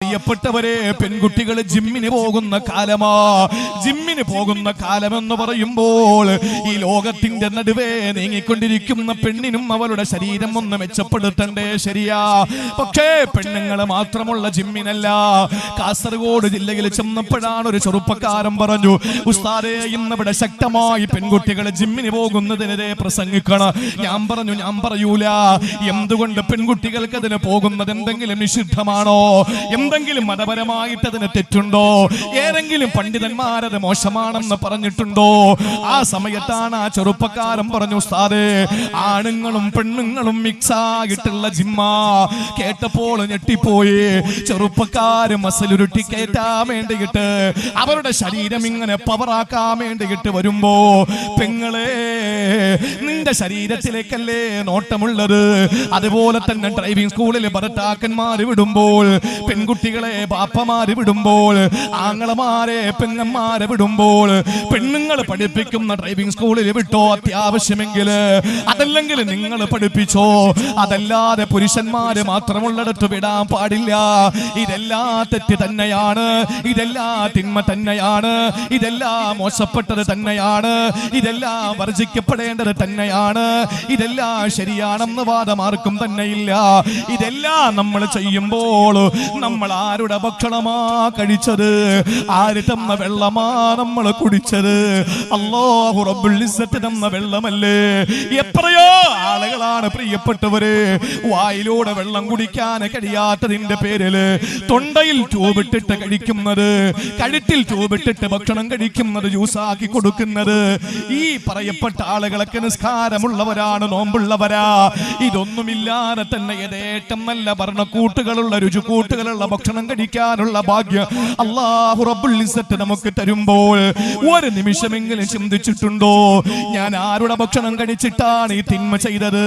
പ്രിയപ്പെട്ടവരെ, പെൺകുട്ടികൾ ജിമ്മിന് പോകുന്ന കാലമാ. ജിമ്മിന് പോകുന്ന കാലമെന്ന് പറയുമ്പോൾ ഈ ലോകത്തിന്റെ നടുവേ നീങ്ങിക്കൊണ്ടിരിക്കുന്ന പെണ്ണിനും അവളുടെ ശരീരം ഒന്ന് മെച്ചപ്പെടുത്തണ്ടേ? ശരിയാ. പക്ഷേ പെണ്ണുങ്ങൾ മാത്രമുള്ള ജിമ്മിനല്ല. കാസർഗോഡ് ജില്ലയിൽ ചെന്നപ്പോഴാണ് ഒരു ചെറുപ്പക്കാരൻ പറഞ്ഞു, ഉസ്താദേ, ഇന്നിവിടെ ശക്തമായി പെൺകുട്ടികൾ ജിമ്മിന് പോകുന്നതിനെതിരെ പ്രസംഗിക്കണം. ഞാൻ പറഞ്ഞു, ഞാൻ പറയൂല. എന്തുകൊണ്ട്? പെൺകുട്ടികൾക്ക് അതിന് പോകുന്നത് എന്തെങ്കിലും നിഷിദ്ധമാണോ? എന്തെങ്കിലും മതപരമായിട്ട് അതിന് തെറ്റുണ്ടോ? ഏതെങ്കിലും പണ്ഡിതന്മാരത് മോശമാണെന്ന് പറഞ്ഞിട്ടുണ്ടോ? ആ സമയത്താണ് ആ ചെറുപ്പക്കാരൻ പറഞ്ഞു, ഉസ്താദേ, ആണുങ്ങളും പെണ്ണുങ്ങളും മിക്സ് ആയിട്ടുള്ള ജിമ്മാ. കേട്ടപ്പോൾ ഞെട്ടിപ്പോയി. ചെറുപ്പക്കാര് മസിലുരുട്ടി കയറ്റാൻ വേണ്ടിയിട്ട്, അവരുടെ ശരീരം ഇങ്ങനെ പവറാക്കാൻ വേണ്ടിയിട്ട് വരുമ്പോ, പെങ്ങളെ, നിന്റെ ശരീരത്തിലേക്കല്ലേ നോട്ടമുള്ളത്? അതുപോലെ തന്നെ ഡ്രൈവിംഗ് സ്കൂളിൽ ഭർത്താക്കന്മാര് വിടുമ്പോൾ, പെൺകുട്ടികളെ ബാപ്പമാര് വിടുമ്പോൾ, ആങ്ങളമാരെ പെങ്ങന്മാരെ വിടുമ്പോൾ, പെണ്ണുങ്ങൾ പഠിപ്പിക്കുന്ന ഡ്രൈവിംഗ് സ്കൂളിൽ വിട്ടോ അത്യാവശ്യമെങ്കിൽ. അതല്ലെങ്കിൽ നിങ്ങൾ പഠിപ്പിച്ചോ. അതല്ലാതെ പുരുഷന്മാര് മാത്രമുള്ളിടത്ത് വിടാൻ പാടില്ല. ഇതെല്ലാം തെറ്റ് തന്നെയാണ്. ഇതെല്ലാം തിന്മ തന്നെയാണ്. ഇതെല്ലാം മോശപ്പെട്ടത് തന്നെയാണ്. ഇതെല്ലാം വർജിക്കപ്പെടേണ്ടത് തന്നെയാണ്. ഇതെല്ലാം ശരിയാണെന്ന് വാദമാർക്കും തന്നെയില്ല. ഇതെല്ലാം നമ്മൾ ചെയ്യുമ്പോൾ നമ്മൾ ആരുടെ ഭക്ഷണമാ കഴിച്ചത്? ആര് തന്ന വെള്ളമാ നമ്മൾ കുടിച്ചത്? അല്ലാഹു റബ്ബുൽ ഇസ്സത്ത് തന്ന വെള്ളമല്ലേ? എത്രയോ ആളുകളാണ് പ്രിയപ്പെട്ടവര് വായിലൂടെ വെള്ളം കുടിക്കാൻ കഴിയാത്തതിന്റെ പേരില് തൊണ്ടയിൽ ട്യൂബിട്ടിട്ട് കഴിക്കുന്നത്, കഴുത്തിൽ ട്യൂബിട്ടിട്ട് ഭക്ഷണം കഴിക്കുന്നത്, ജ്യൂസാക്കി കൊടുക്കുന്നത്. ഈ പറയപ്പെട്ട ആളുകളൊക്കെ നിസ്കാരമുള്ളവരാണ്, നോമ്പുള്ളവരാ. ഇതൊന്നുമില്ലാതെ തന്നെ യഥേഷ്ടം നല്ല ഭരണക്കൂട്ടുകളുള്ള, രുചിക്കൂട്ടുകളുള്ള ഭക്ഷണം കഴിക്കാനുള്ള ഭാഗ്യം അല്ലാഹു റബ്ബുൽ ഇസ്സത്ത് നമുക്ക് തരുമ്പോൾ ഒരു നിമിഷമെങ്കിലും ചിന്തിച്ചിട്ടുണ്ടോ, ഞാൻ ആരുടെ ഭക്ഷണം കഴിച്ചിട്ടാണ് ഈ തിന്മ ചെയ്തത്?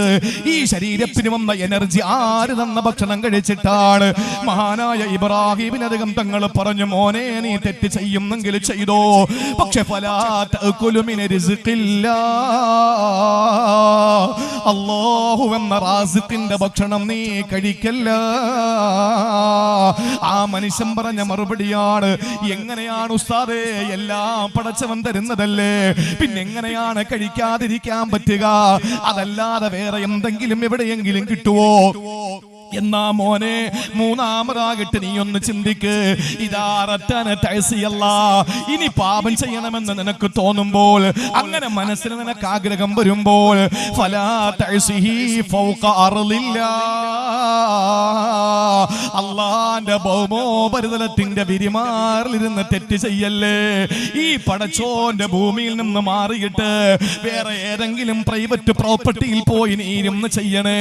ഈ ശരീരത്തിന് വന്ന എനർജി ആര് തന്ന ഭക്ഷണം കഴിച്ചിട്ടാണ്? മഹാനായ ഇബ്രാഹിമിന് അധികം തങ്ങൾ പറഞ്ഞു, മോനെ, നീ തെറ്റ് ചെയ്യുന്നെങ്കിൽ ചെയ്തോ, പക്ഷെ ഫലാ തഅകുലു മിൻ റിസ്ഖില്ലാ, അല്ലാഹു എന്ന റാസിഖിന്റെ ഭക്ഷണം നീ കഴിക്കല്ല. ആ മനുഷ്യൻ പറഞ്ഞ മറുപടിയാണ്, എങ്ങനെയാണ് ഉസ്താദേ, എല്ലാം പടച്ചവൻ തരുന്നതല്ലേ, പിന്നെ എങ്ങനെയാണ് കഴിക്കാതിരിക്കാൻ പറ്റുക? അതല്ലാതെ വേറെ എന്തെങ്കിലും എവിടെയെങ്കിലും കിട്ടുവോ? എന്നാ മോനെ, മൂന്നാമതാകട്ടെ നീ ഒന്ന് ചിന്തിക്ക്. ഇനി പാപം ചെയ്യണമെന്ന് നിനക്ക് തോന്നുമ്പോൾ, അങ്ങനെ മനസ്സിന് നിനക്ക് ആഗ്രഹം വരുമ്പോൾ, അള്ളാന്റെ ഭൗമോപരിതലത്തിന്റെ വിരിമാറിലിരുന്ന് തെറ്റ് ചെയ്യല്ലേ. ഈ പടച്ചോന്റെ ഭൂമിയിൽ നിന്ന് മാറിയിട്ട് വേറെ ഏതെങ്കിലും പ്രൈവറ്റ് പ്രോപ്പർട്ടിയിൽ പോയി നീ ഇരുന്ന് ചെയ്യണേ.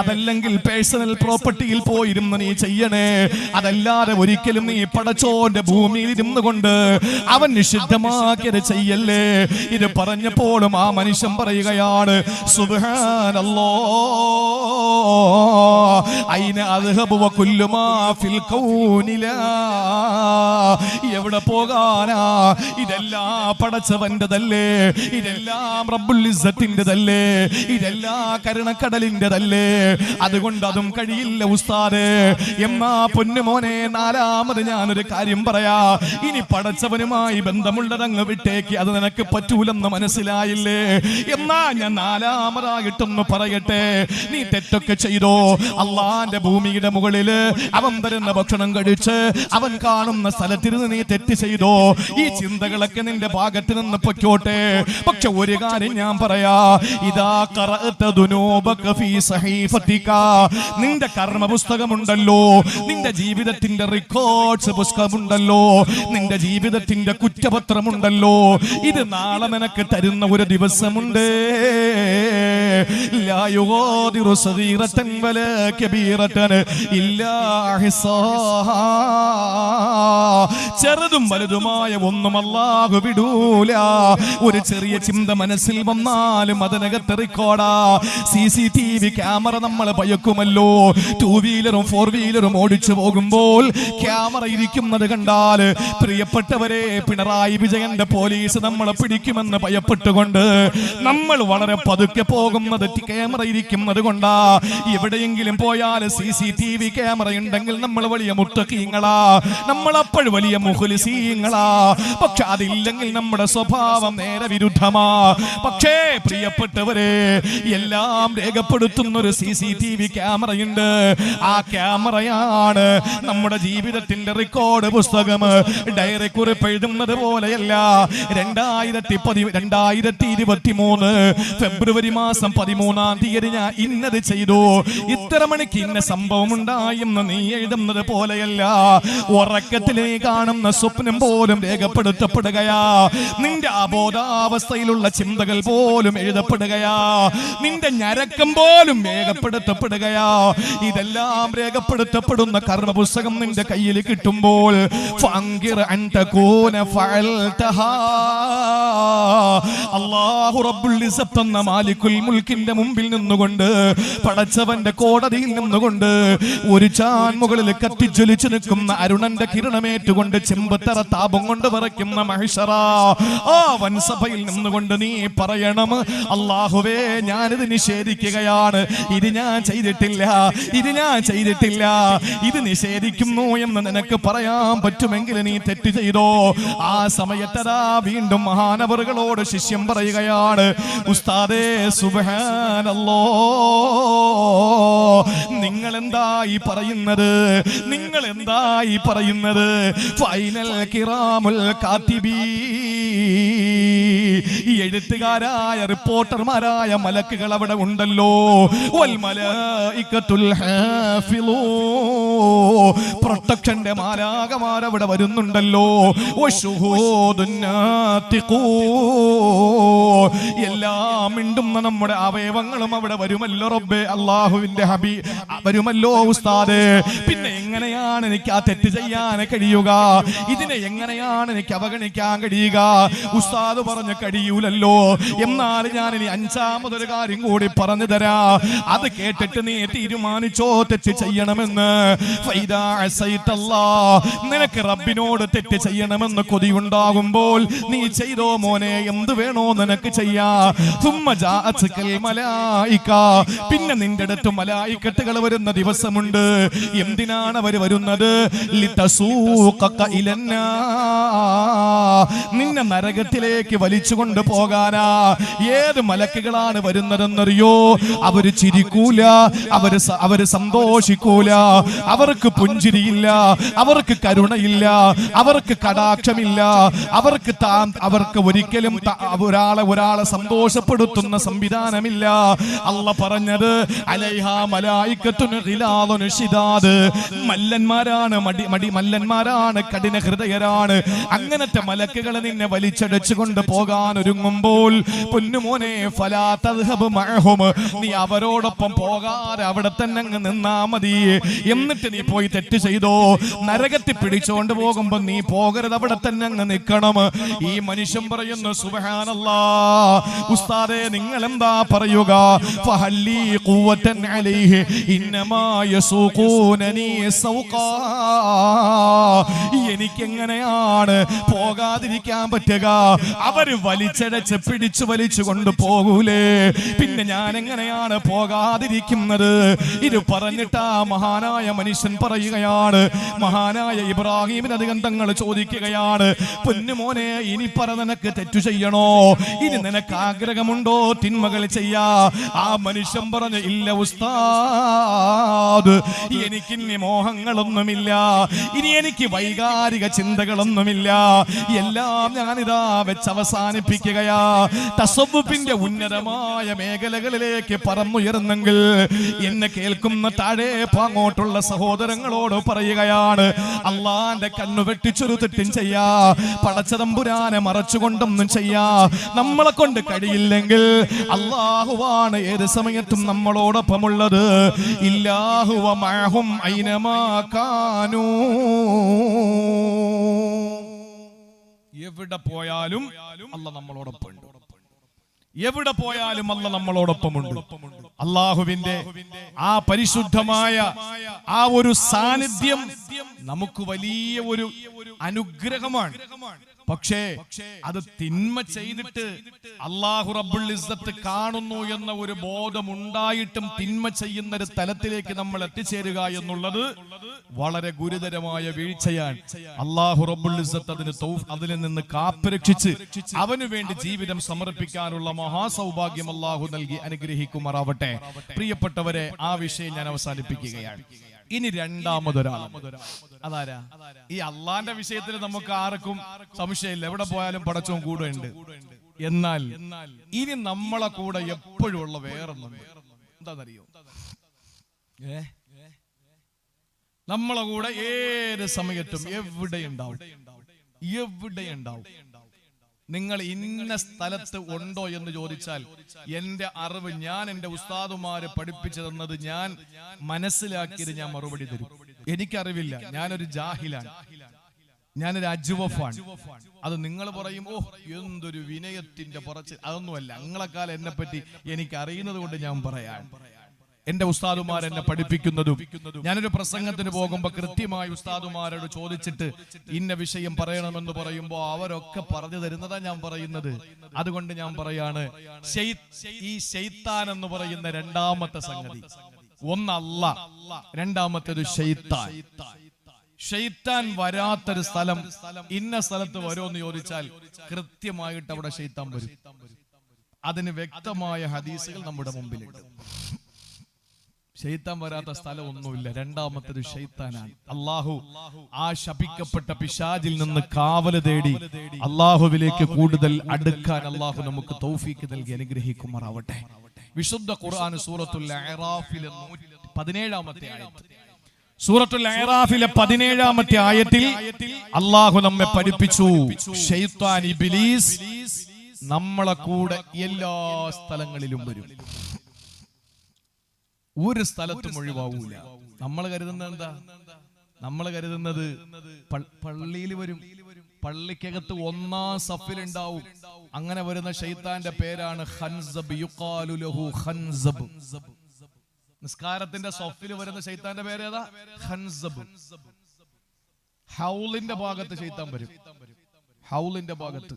അതല്ലെങ്കിൽ പേഴ്സണൽ പ്രോപ്പർട്ടിയിൽ പോയിരുന്ന് നീ ചെയ്യണേ. അതല്ലാതെ ഒരിക്കലും നീ പടച്ചോന്റെ ഭൂമിയിൽ ഇരുന്നു കൊണ്ട് അവൻ നിഷിദ്ധമാക്കിയത് ചെയ്യല്ലേ. ഇത് പറഞ്ഞപ്പോഴും ആ മനുഷ്യൻ പറയുകയാണ്, സുബ്ഹാനല്ലാഹ്, ഐന അദ്ഹബു വകുല്ലു മാ ഫിൽ കൗനിലാ. എവിടെ പോകാനാ? ഇതെല്ലാം പടച്ചവന്റെതല്ലേ, ഇതെല്ലാം റബ്ബുൽ ഇസ്സത്തിന്റെതല്ലേ, ഇതെല്ലാം കരുണക്കടലിന്റെതല്ലേ. അതുകൊണ്ട് അതും കഴിയില്ല ഉസ്താദേ. എന്നാ പൊന്നുമോനെ, നാലാമത് ഞാനൊരു കാര്യം പറയാ. ഇനി പടച്ചവനുമായി ബന്ധമുള്ളതങ്ങ് വിട്ടേക്ക്, അത് നിനക്ക് പറ്റൂലെന്ന് മനസ്സിലായില്ലേ? എന്നാ ഞാൻ നാലാമതായിട്ടൊന്ന് പറയട്ടെ. നീ തെറ്റൊക്കെ ചെയ്തോ, അള്ളാന്റെ ഭൂമിയുടെ മുകളില് അവൻ തരുന്ന ഭക്ഷണം കഴിച്ച് അവൻ കാണുന്ന സ്ഥലത്തിരുന്ന് നീ തെറ്റ് ചെയ്തോ, ഈ ചിന്തകളൊക്കെ നിന്റെ ഭാഗത്ത് നിന്ന് പൊയ്ക്കോട്ടെ. പക്ഷെ ഒരു കാര്യം ഞാൻ പറയാ, ഇദാ ഖറഅത ദുനൂബക ഫീ സഹീഫതിക, നിന്റെ കർമ്മ പുസ്തകമുണ്ടല്ലോ, നിന്റെ ജീവിതത്തിന്റെ റെക്കോർഡ്സ് പുസ്തകമുണ്ടല്ലോ, നിന്റെ ജീവിതത്തിന്റെ കുറ്റപത്രമുണ്ടല്ലോ, ഇത് നാളെ നിനക്ക് തരുന്ന ഒരു ദിവസമുണ്ട്. ലാ യുഗാദിറു സഗീറതൻ വലാ കബീറതൻ ഇല്ലാ അഹ്സാഹാ. ചെറുതും വലുതുമായ ഒന്നും അല്ലാഹു വിടൂല. ഒരു ചെറിയ ചിന്ത മനസ്സിൽ വന്നാലും അതിനകത്ത് റെക്കോർഡാ. CCTV ക്യാമറ നമ്മൾ ഭയക്കുമല്ലോ. ടൂ വീലറും ഫോർ വീലറും ഓടിച്ചു പോകുമ്പോൾ ക്യാമറ ഇരിക്കുന്നത് കണ്ടാൽ പ്രിയപ്പെട്ടവരെ, പിണറായി വിജയന്റെ പോലീസ് നമ്മളെ പിടിക്കുമെന്ന് ഭയപ്പെട്ടുകൊണ്ട് നമ്മൾ വളരെ പതുക്കെ പോകുന്നത് ക്യാമറ ഇരിക്കുന്നത് കൊണ്ടാ. എവിടെയെങ്കിലും പോയാൽ CCTV ക്യാമറ ഉണ്ടെങ്കിൽ നമ്മൾ വലിയ മുത്തഖീങ്ങളാ, നമ്മളപ്പോൾ വലിയ മുഖ്ലിസീങ്ങളാ. പക്ഷെ അതില്ലെങ്കിൽ നമ്മുടെ സ്വഭാവം നേരെ വിരുദ്ധമാ. പക്ഷേ പ്രിയപ്പെട്ടവരെ, എല്ലാം രേഖപ്പെടുത്തുന്ന ഒരു CCTV ക്യാമറയുണ്ട്. ആ ക്യാമറയാണ് നമ്മുടെ ജീവിതത്തിന്റെ റെക്കോർഡ് പുസ്തകം. ഡയറി കുറിപ്പ് എഴുതുന്നത് പോലെയല്ല. 2023 ഫെബ്രുവരി മാസം 13-ാം തീയതി ഞാൻ ഇന്നത് ചെയ്തു, ഇത്ര മണിക്ക് ഇന്ന സംഭവം ഉണ്ടായെന്ന് നീ എഴുതുന്നത് പോലെയല്ല. ഉറക്കത്തിലേ കാണുന്ന സ്വപ്നം പോലും രേഖപ്പെടുത്തപ്പെടുകയാ. നിന്റെ അബോധാവസ്ഥയിലുള്ള ചിന്തകൾ പോലും എഴുതപ്പെടുകയാ. നിന്റെ ഞരക്കം പോലും രേഖപ്പെടുത്തപ്പെടുകയാ. ഇതെല്ലാം രേഖപ്പെടുത്തപ്പെടുന്ന കർമ്മപുസ്തകം നിന്റെ കയ്യിൽ കിട്ടുമ്പോൾ അല്ലാഹു റബ്ബുൽ ഇസ്സത്ത് എന്ന മാലിക്കുൽ മുൽക്കിന്റെ മുമ്പിൽ നിന്നുകൊണ്ട്, പടച്ചവന്റെ കോടതിയിൽ നിന്നുകൊണ്ട്, ഒരു ചാൻ മുകളിൽ കത്തിജ്വലിച്ചു നിൽക്കുന്ന അരുണന്റെ കിരണമേറ്റുകൊണ്ട് ചെമ്പത്തറ താപം കൊണ്ട് വിറയ്ക്കുന്ന മഹ്ശറ, ആ വൻസഭയിൽ നിന്നുകൊണ്ട് നീ പറയണം, അല്ലാഹുവേ ഞാനിത് നിഷേധിക്കുകയാണ്, ഇത് ഞാൻ ചെയ്തിട്ടില്ല, ഇത് ഞാൻ ചെയ്തിട്ടില്ല, ഇത് നിഷേധിക്കുന്നു എന്ന് നിനക്ക് പറയാൻ പറ്റുമെങ്കിൽ നീ തെറ്റ് ചെയ്തോ. ആ സമയത്തതാ വീണ്ടും മഹാനവറുകളോട് ശിഷ്യം പറയുകയാണ്, ഉസ്താദേ സുബ്ഹാനല്ലാഹ്, നിങ്ങൾ എന്തായി പറയുന്നത്, നിങ്ങൾ എന്തായി പറയുന്നത്? ഫൈനൽ കിറാമുൽ കാത്തിബീ, ഈ എഴുത്തുകാരായ റിപ്പോർട്ടർമാരായ മലക്കുകൾ അവിടെ ഉണ്ടല്ലോ. വൽ മലായികത്തുൽ ഹാഫിളൂ, പ്രൊട്ടക്ഷന്റെ മാലാകമാർ അവിടെ വരുന്നുണ്ടല്ലോ. വശുഹൂദുൻ നാതിഖൂ, എല്ലാം മിണ്ടുന്ന നമ്മുടെ അവയവങ്ങളും അവിടെ വരുമല്ലോ റബ്ബേ, അല്ലാഹുവിന്റെ ഹബീബ് വരുമല്ലോ ഉസ്താദേ. പിന്നെ എങ്ങനെയാണ് എനിക്ക് ആ തെറ്റ് ചെയ്യാൻ കഴിയുക? ഇതിനെ എങ്ങനെയാണ് എനിക്ക് അവഗണിക്കാൻ കഴിയുക? ഉസ്താദ് പറഞ്ഞ കഴിയൂലല്ലോ. എന്നാൽ ഞാൻ ഇനി അഞ്ചാമതൊരു കാര്യം കൂടി പറഞ്ഞു തരാ, അത് കേട്ടിട്ട് നീ തീരുമാനിച്ചോ തെറ്റ് ചെയ്യണമെന്ന്. നിനക്ക് റബ്ബിനോട് തെറ്റ് ചെയ്യണമെന്ന് കൊതിയുണ്ടാകുമ്പോൾ നീ ചെയ്തോ മോനെ, എന്ത് വേണോ നിനക്ക് ചെയ്യാ. പിന്നെ നിന്റെ അടുത്ത് മലായിക്കത്തുകൾ വരുന്ന ദിവസമുണ്ട്. എന്തിനാണ് അവർ വരുന്നത്? നിന്നെ നരകത്തിലേക്ക് വലിച്ചുകൊണ്ട് പോകാനാ. ഏത് മലക്കുകളാണ് വരുന്നതെന്നറിയോ? അവര് ചിരിക്കൂല, അവര് സന്തോഷിക്കൂല, അവർക്ക് പുഞ്ചിരിയില്ല, അവർക്ക് കരുണയില്ല, അവർക്ക് കടാക്ഷമില്ല, അവർക്ക് ഒരിക്കലും ഒരാളെ സന്തോഷപ്പെടുത്തുന്ന സംവിധാനമില്ല. അല്ലാഹ് പറഞ്ഞത് അലൈഹാ മലായികത്തുൻ ഗിലാദുൻ ശിദാദ്, മല്ലന്മാരാണ്, മല്ലന്മാരാണ്, കഠിന ഹൃദയരാണ്. അങ്ങനത്തെ മലക്കുകൾ നിന്നെ വലിച്ചടച്ചുകൊണ്ട് പോകാൻ ഒരുങ്ങുമ്പോൾ പൊന്നുമോനെ ഫലാ തദ്ഹബ് മഅഹും, നീ അവരോടൊപ്പം പോകാതെ അവിടെ തന്നെ അങ്ങ് നിന്നാ മതി. എന്നിട്ട് നീ പോയി തെറ്റ് ചെയ്തോ, നരകത്തിൽ പിടിച്ചുകൊണ്ട് പോകുമ്പോ നീ പോകരുത്, അവിടെ തന്നെ അങ്ങ് നിൽക്കണം. ഈ മനുഷ്യൻ പറയുന്നു സുബ്ഹാനല്ലാഹ്, ഉസ്താദേ നിങ്ങൾ എന്താ പറയുക? ഫഹല്ലി ഖുവതൻ അലൈഹി ഇന്നമാ യസൂഖൂനനി സൗഖാ, എനിക്കെങ്ങനെയാണ് പോകാതിരിക്കാൻ പറ്റുക? അവര് വലിച്ചടച്ച് പിടിച്ചു വലിച്ചു കൊണ്ട് പോകൂലേ, പിന്നെ ഞാൻ എങ്ങനെയാണ് പോകാതിരിക്കുന്നത്? ഇത് പറഞ്ഞിട്ട് ആ മഹാനായ മനുഷ്യൻ പറയുകയാണ്, മഹാനായ ഇബ്രാഹിമിന് അധികം തങ്ങൾ ചോദിക്കുകയാണ്, പൊന്നുമോനെ ഇനി പറ, നിനക്ക് തെറ്റു ചെയ്യണോ? ഇനി നിനക്ക് ആഗ്രഹമുണ്ടോ തിന്മകൾ ചെയ്യാ? ആ മനുഷ്യൻ പറഞ്ഞു, ഇല്ല ഉസ്താദ്, എനിക്കിനി മോഹങ്ങളൊന്നുമില്ല, ഇനി എനിക്ക് വൈകാരിക ചിന്തകളൊന്നുമില്ല, എല്ലാം ഞാനിതാ വെച്ച് അവസാനിപ്പിക്കുകയാ. തസവ്വുഫിന്റെ ഉന്നതമായ മേഖലകളിലേക്ക് പറന്നുയർന്നെങ്കിൽ എന്നെ കേൾക്കുന്ന താഴെ അങ്ങോട്ടുള്ള സഹോദരങ്ങളോട് പറയുകയാണ്, അള്ളാന്റെ കണ്ണു വെട്ടിച്ചൊരു തെറ്റും ചെയ്യാ, പടച്ചതമ്പുരാനെ മറച്ചുകൊണ്ടൊന്നും ചെയ്യാ നമ്മളെ കൊണ്ട് കഴിയില്ലെങ്കിൽ അള്ളാഹുവാണ് ഏത് സമയത്തും നമ്മളോടൊപ്പമുള്ളത്. ഇല്ലാഹുവ മഅഹും ഐനമാ കാനൂ, എവിടെ പോയാലും അല്ലാഹ് നമ്മളോടൊപ്പം ഉണ്ട്. എവിടെ പോയാലും അല്ലാഹ് നമ്മളോടൊപ്പമുണ്ട്. അല്ലാഹുവിന്റെ ആ പരിശുദ്ധമായ ആ ഒരു സാന്നിധ്യം നമുക്ക് വലിയ ഒരു അനുഗ്രഹമാണ്. പക്ഷേ അത് തിന്മ ചെയ്തിട്ട് അല്ലാഹു റബ്ബുൽ ഇസ്സത്ത് കാണുന്നു എന്ന ഒരു ബോധമുണ്ടായിട്ടും തിന്മ ചെയ്യുന്ന ഒരു തലത്തിലേക്ക് നമ്മൾ എത്തിച്ചേരുക എന്നുള്ളത് വളരെ ഗുരുതരമായ വീഴ്ചയാണ്. അല്ലാഹു റബ്ബുൽ ഇസ്സത്ത് അതിൽ നിന്ന് കാത്തുരക്ഷിച്ച് അവനു വേണ്ടി ജീവിതം സമർപ്പിക്കാനുള്ള മഹാസൗഭാഗ്യം അല്ലാഹു നൽകി അനുഗ്രഹിക്കുമാറാവട്ടെ. പ്രിയപ്പെട്ടവരെ, ആ വിഷയം ഞാൻ അവസാനിപ്പിക്കുകയാണ്. ഇനി രണ്ടാമതൊരാൾ, അതാരാ? ഈ അള്ളാന്റെ വിഷയത്തിൽ നമുക്ക് ആർക്കും സംശയമില്ല, എവിടെ പോയാലും പടച്ചോൻ കൂടെ ഉണ്ട്. എന്നാൽ ഇനി നമ്മളെ കൂടെ എപ്പോഴും ഉള്ള വേറൊന്നുണ്ട്. എന്താണെന്നറിയോ? നമ്മളെ കൂടെ ഏത് സമയത്തും എവിടെയുണ്ടാവും. നിങ്ങൾ ഇന്ന സ്ഥലത്ത് ഉണ്ടോ എന്ന് ചോദിച്ചാൽ എന്റെ അറിവ്, ഞാൻ എന്റെ ഉസ്താദുമാര് പഠിപ്പിച്ചു തന്നത്, ഞാൻ മനസ്സിലാക്കിയത് ഞാൻ മറുപടി തരും. എനിക്കറിവില്ല, ഞാനൊരു ജാഹിലാണ്, ഞാനൊരു അജ്വഫാണ്. അത് നിങ്ങൾ പറയും, ഓ എന്തൊരു വിനയത്തിന്റെ പറച്ചിൽ. അതൊന്നുമല്ല. നിങ്ങളെക്കാലം എന്നെ പറ്റി എനിക്ക് അറിയുന്നത് കൊണ്ട് ഞാൻ പറയാൻ. എന്റെ ഉസ്താദുമാർ എന്നെ പഠിപ്പിക്കുന്നതും, ഞാനൊരു പ്രസംഗത്തിന് പോകുമ്പോ കൃത്യമായി ഉസ്താദുമാരോട് ചോദിച്ചിട്ട് ഇന്ന വിഷയം പറയണമെന്ന് പറയുമ്പോ അവരൊക്കെ പറഞ്ഞു തരുന്നതാ ഞാൻ പറയുന്നത്. അതുകൊണ്ട് ഞാൻ പറയാണ്, ഈ ശൈത്താൻ എന്ന് പറയുന്ന രണ്ടാമത്തെ സംഗതി, ഒന്നല്ല, രണ്ടാമത്തേത് ശൈത്താൻ. ശൈത്താൻ വരാത്തൊരു സ്ഥലം, ഇന്ന സ്ഥലത്ത് വരുമെന്ന് ചോദിച്ചാൽ കൃത്യമായിട്ട് അവിടെ ശൈത്താൻ വരും. അതിന് വ്യക്തമായ ഹദീസുകൾ നമ്മുടെ മുമ്പിലുണ്ട്. ശൈത്താൻ വരാത്ത സ്ഥലം ഒന്നുമില്ല. രണ്ടാമത്തേത് ശൈത്താനാണ്. അല്ലാഹു ആ ശപിക്കപ്പെട്ട പിശാചിൽ നിന്ന് കാവല് തേടി അല്ലാഹുവിലേക്ക് കൂടുതൽ അടുക്കാൻ അല്ലാഹു നമുക്ക് തൗഫീക്ക് നൽകി അനുഗ്രഹിക്കുമാറാവട്ടെ. വിശുദ്ധ ഖുർആൻ സൂറത്തുൽ അഅറാഫിലെ 17ാമത്തെ ആയത്ത്, സൂറത്തുൽ അഅറാഫിലെ 17ാമത്തെ ആയത്തിൽ അല്ലാഹു നമ്മെ പഠിപ്പിച്ചു, ശൈത്താൻ ഇബ്ലീസ് നമ്മളെ കൂടെ എല്ലാ സ്ഥലങ്ങളിലും വരും, ഒരു സ്ഥലത്തും ഒഴിവാവൂല. നമ്മൾ കരുതുന്നത് എന്താ? നമ്മൾ കരുതുന്നത് പള്ളിയിൽ വരും, പള്ളിക്കകത്ത് ഒന്നാം സഫിലുണ്ടാവും. അങ്ങനെ വരുന്ന ശൈത്താന്റെ പേരാണ് ഖൻസബ്, യുഖാലു ലഹു ഖൻസബ്. നിസ്കാരത്തിന്റെ സഫിൽ വരുന്ന ശൈത്താന്റെ പേരേതാ? ഖൻസബ്. ഹൗലിന്റെ ഭാഗത്ത് ശൈത്താൻ വരും, ഹൗലിന്റെ ഭാഗത്ത്.